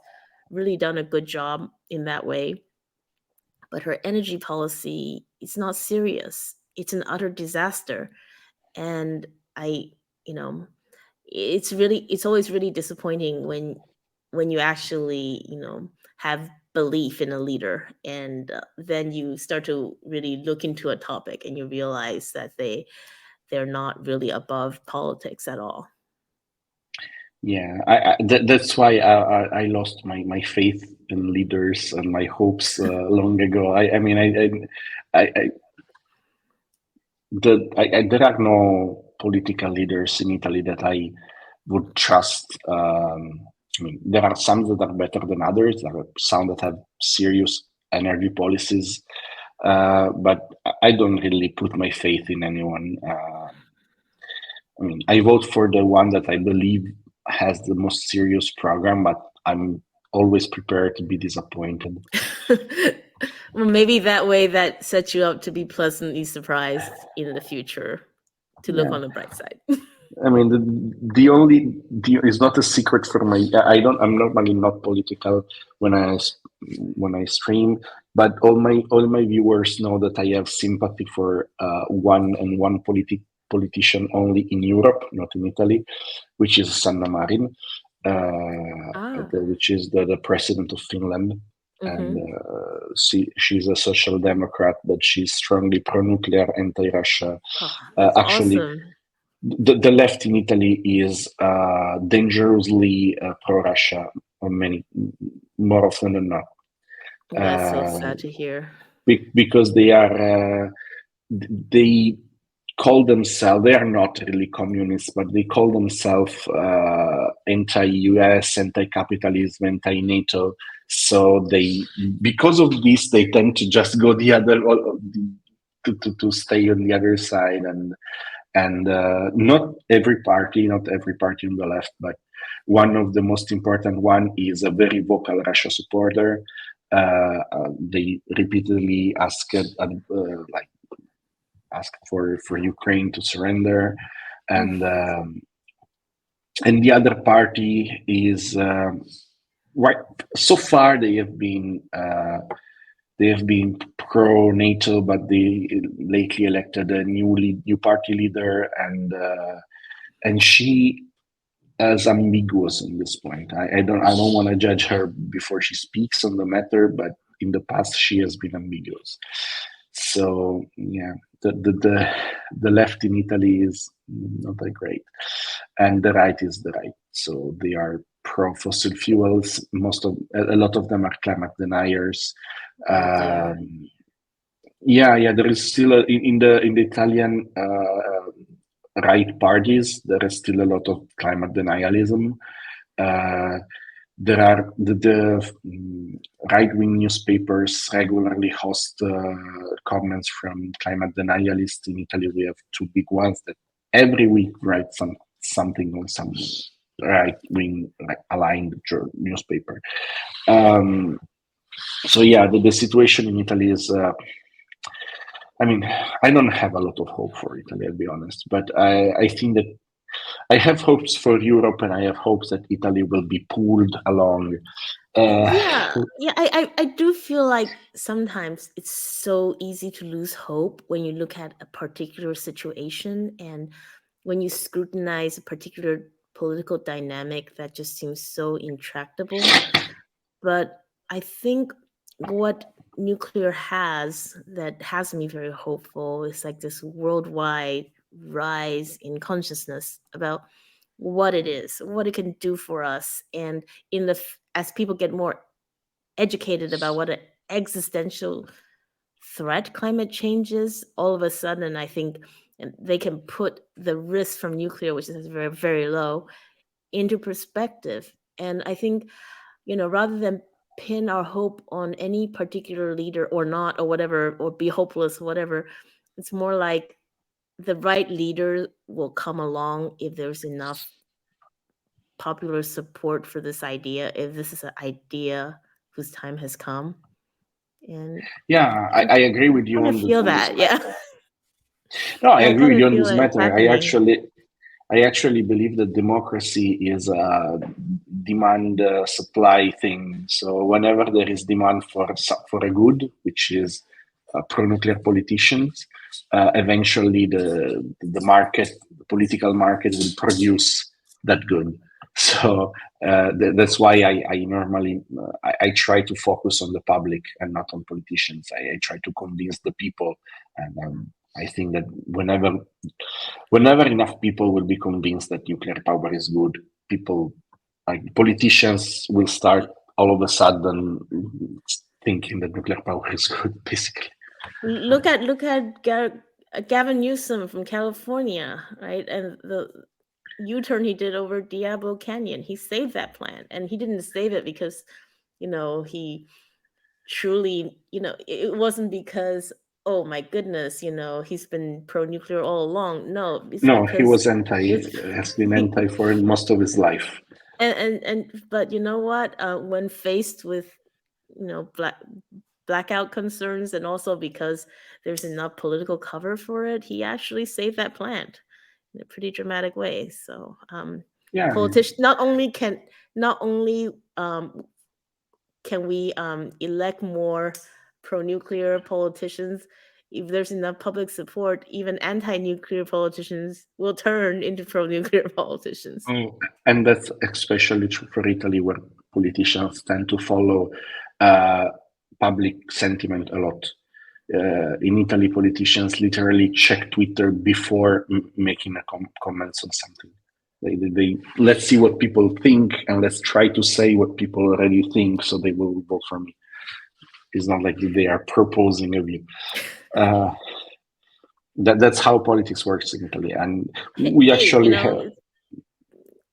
really done a good job in that way. But her energy policy is not serious. It's an utter disaster. And I, you know, it's always really disappointing when you actually, have belief in a leader and then you start to really look into a topic and you realize that they're not really above politics at all. Yeah, that's why I lost my faith in leaders and my hopes long ago. I mean, I there are no political leaders in Italy that I would trust. I mean, there are some that are better than others. There are some that have serious energy policies, but I don't really put my faith in anyone. I mean, I vote for the one that I believe has the most serious program, but I'm always prepared to be disappointed. Well, maybe that way that sets you up to be pleasantly surprised in the future, to look Yeah. on the bright side. I mean, the only is not a secret for my. I'm normally not political when when I stream, but all my viewers know that I have sympathy for one politician only in Europe, not in Italy, which is Sanna Marin, Ah. which is the president of Finland, and Mm-hmm. she's a social democrat, but she's strongly pro-nuclear, anti-Russia. Oh, that's Actually, awesome. the left in Italy is dangerously pro-Russia on many more often than not, That's so uh, sad to hear. because they call themselves, they are not really communists, but they call themselves anti-US, anti-capitalism, anti-NATO. So because of this, they tend to just go the other, to stay on the other side, and not every party on the left, but one of the most important one is a very vocal Russia supporter. They repeatedly like asked for Ukraine to surrender, Mm. and the other party is right. So far, they have been pro NATO, but they lately elected a new party leader, and she is ambiguous on this point. I don't want to judge her before she speaks on the matter, but in the past she has been ambiguous. So yeah, the left in Italy is not that great, and the right is the right. So they are pro fossil fuels. A lot of them are climate deniers. Oh dear. Yeah, there is still in the Italian right parties. There is still a lot of climate denialism. Uh, there are the right-wing newspapers regularly host comments from climate denialists. In Italy, we have two big ones that every week write something on some right-wing like aligned newspaper. Um, so yeah, the situation in Italy is. I mean, I don't have a lot of hope for Italy, I'll be honest, but I think that I have hopes for Europe, and I have hopes that Italy will be pulled along. Uh, Yeah, I do feel like sometimes it's so easy to lose hope when you look at a particular situation and when you scrutinize a particular political dynamic that just seems so intractable. But I think what nuclear has that has me very hopeful is like this worldwide rise in consciousness about what it is, what it can do for us, and as people get more educated about what an existential threat climate change is, all of a sudden I think they can put the risk from nuclear, which is very very low, into perspective. And I think, rather than pin our hope on any particular leader or not or whatever, or be hopeless, whatever, it's more like the right leader will come along if there's enough popular support for this idea, if this is an idea whose time has come. And yeah, I I agree with you kind of on this feel on this that, yeah. matter. No, I Yeah, I agree kind with of you on feel this that it's matter. happening. I actually believe that democracy is a demand supply thing. So whenever there is demand for a good, which is pro-nuclear politicians, eventually the market, the political market, will produce that good. So that's why I normally I try to focus on the public and not on politicians. I try to convince the people, and I think that whenever enough people will be convinced that nuclear power is good, people like politicians will start all of a sudden thinking that nuclear power is good, basically. Look at Gavin Newsom from California, right? And the U-turn he did over Diablo Canyon. He saved that plant, and he didn't save it because, he truly, it wasn't because, oh my goodness, he's been pro-nuclear all along. No, it's No, he because was anti, it's has been anti for most of his life. but you know what? When faced with, blackout concerns, and also because there's enough political cover for it, he actually saved that plant in a pretty dramatic way. So, Yeah, politician not only can we elect more pro-nuclear politicians. If there's enough public support, even anti-nuclear politicians will turn into pro-nuclear politicians. and that's especially true for Italy, where politicians tend to follow uh, public sentiment a lot. In Italy, politicians literally check Twitter before making a comments on something. They let's see what people think, and let's try to say what people already think, so they will vote for me. It's not like they are proposing a view. Uh, that's how politics works in Italy, and we Hey, actually have.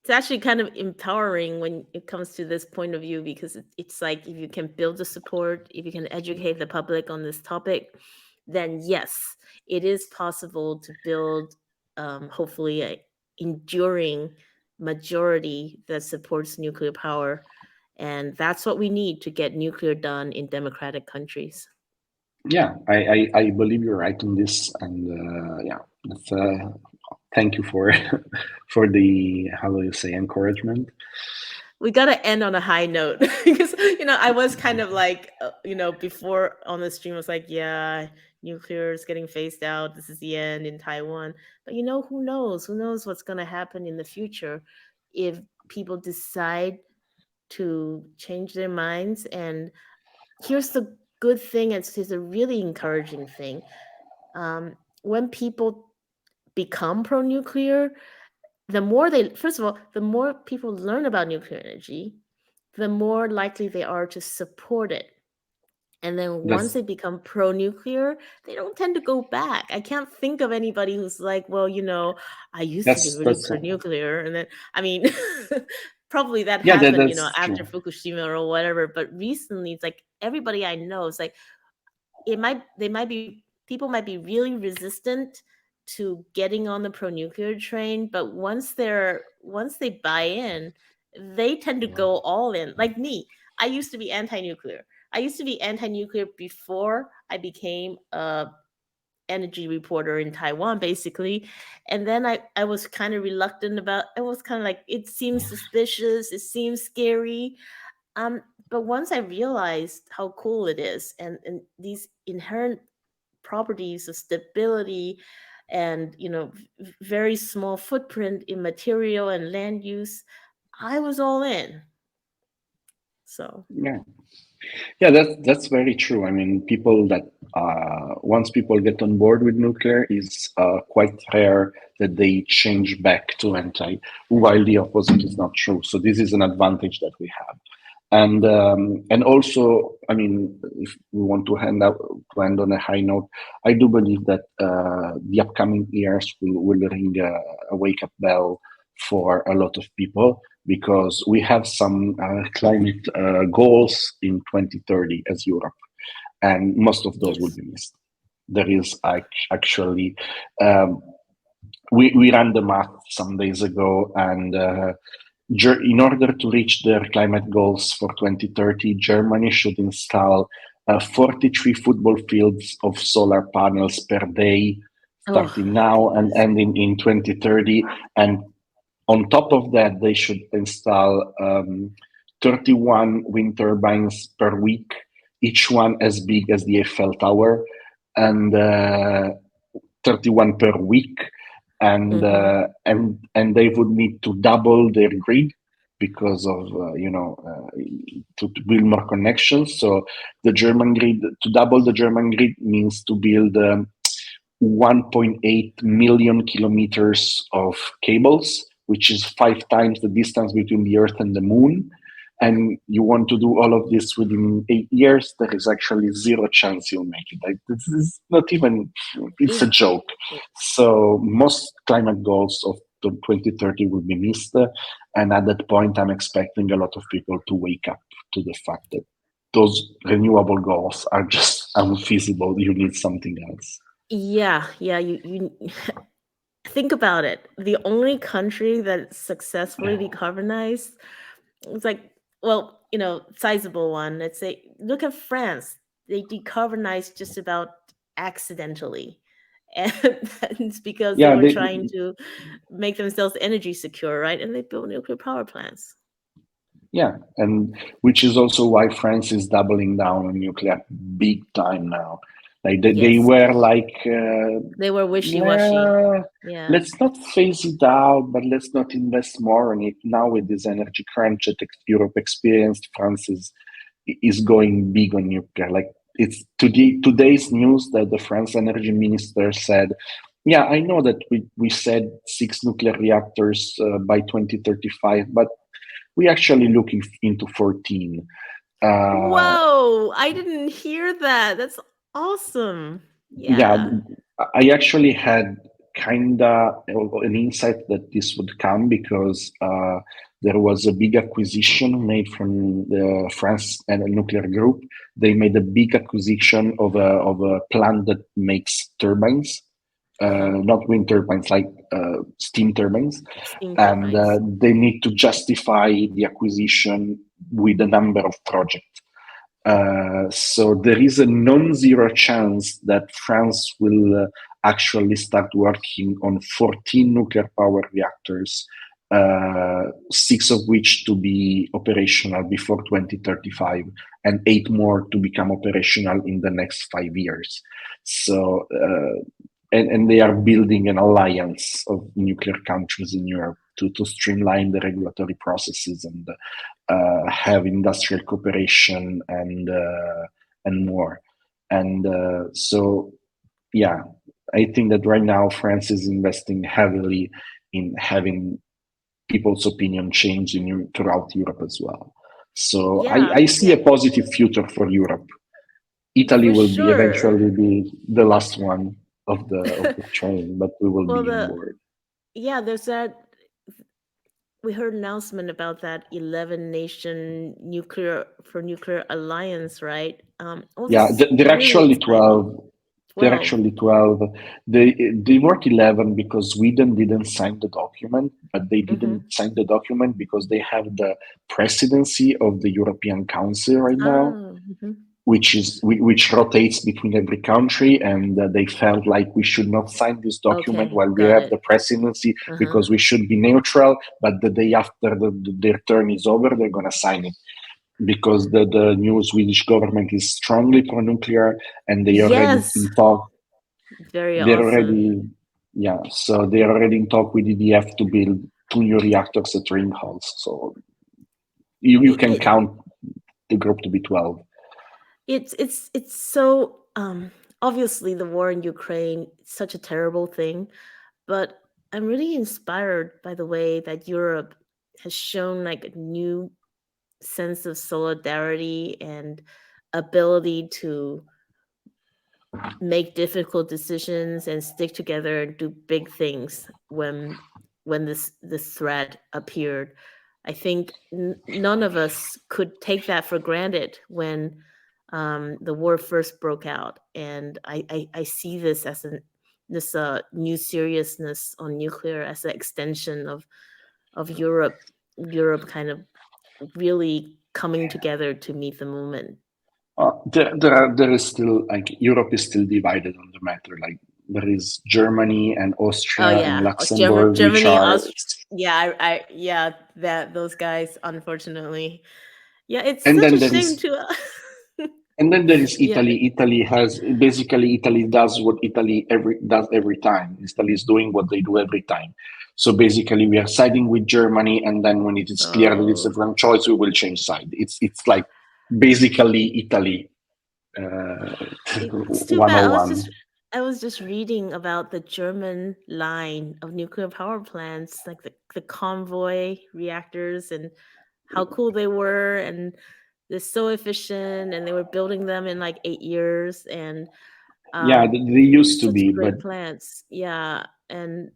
it's actually kind of empowering when it comes to this point of view, because it's like if you can build the support, if you can educate the public on this topic, then yes, it is possible to build, hopefully, a enduring majority that supports nuclear power, and that's what we need to get nuclear done in democratic countries. Yeah, I believe you're right in this, and yeah, that's, thank you for for the, how do you say, encouragement. We got to end on a high note because I was kind of like, before on the stream, I was like, yeah, nuclear is getting phased out, this is the end in Taiwan. But who knows what's going to happen in the future if people decide to change their minds. And here's the good thing, it's a really encouraging thing. When people become pro nuclear, first of all, the more people learn about nuclear energy, the more likely they are to support it. And then once That's they become pro nuclear, they don't tend to go back. I can't think of anybody who's like, well, I used to be really that's pro nuclear. And then, I mean, probably that yeah, happened, that's after true. Fukushima or whatever. But recently, it's like everybody I know is like, people might be really resistant to getting on the pro nuclear train, but once they buy in, they tend to go all in. Like me, I used to be anti-nuclear. I used to be anti-nuclear before I became a energy reporter in Taiwan, basically. And then I was kind of reluctant about it. Was kind of like, it seems suspicious, it seems scary. Um, but once I realized how cool it is, and these inherent properties of stability, and very small footprint in material and land use, I was all in. So Yeah. Yeah, that's very true. I mean, people that once people get on board with nuclear, is quite rare that they change back to anti, while the opposite is not true. So this is an advantage that we have. And also, I mean, if we want to end on a high note, I do believe that the upcoming years will ring a wake up bell for a lot of people, because we have some climate goals in 2030 as Europe, and most of those will yes. be missed. There is actually, um, we ran the math some days ago, and in order to reach their climate goals for 2030, Germany should install 43 football fields of solar panels per day, Oh starting my now and goodness. ending in 2030. And on top of that, they should install 31 wind turbines per week, each one as big as the Eiffel Tower, and 31 per week. And Mm-hmm. and they would need to double their grid, because of to build more connections. So the German grid, to double the German grid, means to build 1.8 million kilometers of cables, which is 5 times the distance between the Earth and the Moon. And you want to do all of this within 8 years, there is actually zero chance you'll make it. Like, this is not even, it's a Yeah. joke. So most climate goals of the 2030 will be missed. And at that point, I'm expecting a lot of people to wake up to the fact that those renewable goals are just unfeasible. You need something else. Yeah, you think about it. The only country that successfully decarbonized, it's like, well, sizable one. Let's say, look at France. They decarbonized just about accidentally. And it's because they Yeah, were trying to make themselves energy secure, right? And they built nuclear power plants. yeah, and which is also why France is doubling down on nuclear big time now. Like they Yes. were like, They were wishy-washy. yeah, Yeah. let's not phase it out, but let's not invest more on it. Now with this energy crunch that Europe experienced, France is going big on nuclear. Like, it's today's news that the France energy minister said, yeah, I know that we said 6 nuclear reactors by 2035, but we actually looking into 14. Uh, Whoa, I didn't hear that. That's awesome. yeah, Yeah. I actually had kinda an insight that this would come, because there was a big acquisition made from the France and nuclear group. They made a big acquisition of a plant that makes turbines, Uh-huh. not wind turbines, like steam turbines, Steam and turbines. they need to justify the acquisition with a number of projects. So there is a non-zero chance that France will actually start working on 14 nuclear power reactors, 6 of which to be operational before 2035, and 8 more to become operational in the next 5 years. So, and they are building an alliance of nuclear countries in Europe to streamline the regulatory processes and have industrial cooperation and more. And so, yeah, I think that right now France is investing heavily in having people's opinion change throughout Europe as well. So Yeah, I see yeah, a positive future for Europe. Italy for will be sure. eventually be the last one of the train, but we will Well, be on the board. yeah, there's that. We heard announcement about that 11 nation nuclear alliance, right? Oh, this Yeah, is they're really actually exciting. 12. They're 12. actually 12. They work 11 because Sweden didn't sign the document, but they Mm-hmm. didn't sign the document because they have the presidency of the European Council right now, Oh, mm-hmm. which rotates between every country, and they felt like we should not sign this document Okay, while we got have it. the presidency Uh-huh. because we should be neutral. But the day after their term is over, they're gonna sign it because the new Swedish government is strongly pro-nuclear, and they already Yes, in talk. very They're awesome. already Yeah, so they're already in talk with EDF to build two new reactors at Ringhals. So you It, can it count the group to be 12. it's so obviously the war in Ukraine is such a terrible thing, but I'm really inspired by the way that Europe has shown like a new sense of solidarity and ability to make difficult decisions and stick together and do big things when this threat appeared. I think none of us could take that for granted when the war first broke out, and I see this as this new seriousness on nuclear as an extension of Europe kind of really coming together to meet the moment. There is still, like, Europe is still divided on the matter. Like, there is Germany and Oh Austria and yeah, Luxembourg, which Germany, are, yeah, yeah, that those guys, unfortunately, yeah, it's and such a then there shame is to. And then there is Yeah. Italy. Italy does what Italy every does every time. Italy is doing what they do every time. So basically, we are siding with Germany, and then when it is clear that it's Oh, the wrong choice, we will change side. It's like basically Italy uh, it's too bad. 101. I was just reading about the German line of nuclear power plants, like the convoy reactors, and how cool they were, and they're so efficient, and they were building them in like 8 years, and Yeah, um, they used to such be, but great plants. Yeah, and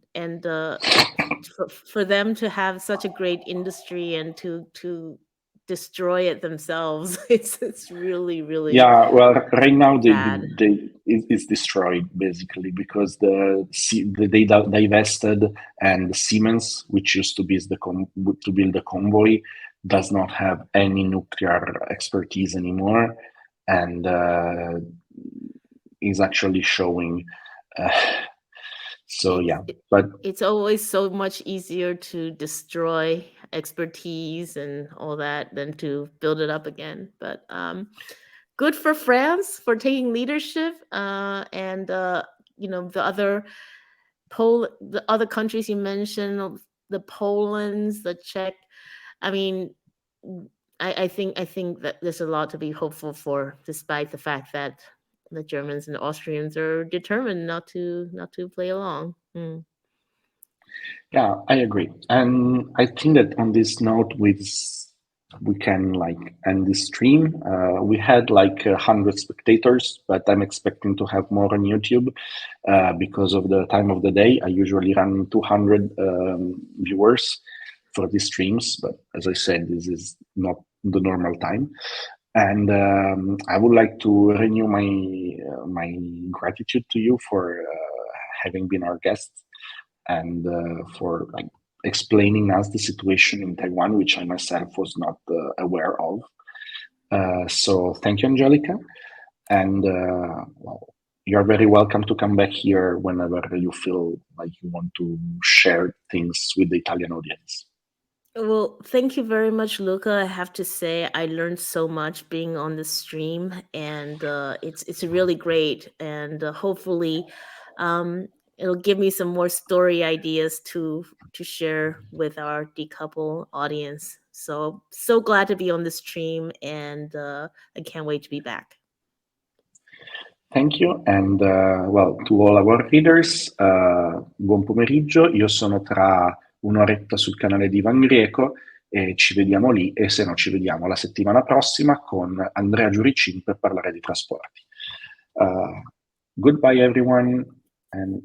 for them to have such a great industry and to destroy it themselves, it's really really yeah, well, right now sad. it's destroyed basically because divested, and Siemens, which used to be to build the convoy, does not have any nuclear expertise anymore, and is actually showing. Uh, so It's yeah, but it's always so much easier to destroy expertise and all that than to build it up again. But good for France for taking leadership, and the other countries you mentioned, the Poland's, the Czech. I mean, I think that there's a lot to be hopeful for, despite the fact that the Germans and the Austrians are determined not to play along. Mm. yeah, I agree. And I think that on this note, we can like end this stream. We had like 100 spectators, but I'm expecting to have more on YouTube because of the time of the day. I usually run 200 viewers for these streams, but as I said, this is not the normal time. And I would like to renew my gratitude to you for having been our guest, and for like explaining us the situation in Taiwan, which I myself was not aware of. So thank you, Angelica, and well, you're very welcome to come back here whenever you feel like you want to share things with the Italian audience. Well, thank you very much, Luca. I have to say, I learned so much being on the stream, and it's really great. And hopefully, um, it'll give me some more story ideas to share with our decouple audience. So glad to be on the stream, and I can't wait to be back. Thank you, and well, to all our readers, buon pomeriggio. Io sono tra un'oretta sul canale di Ivan Greco e ci vediamo lì, e se no ci vediamo la settimana prossima con Andrea Giuricin per parlare di trasporti. Goodbye everyone, and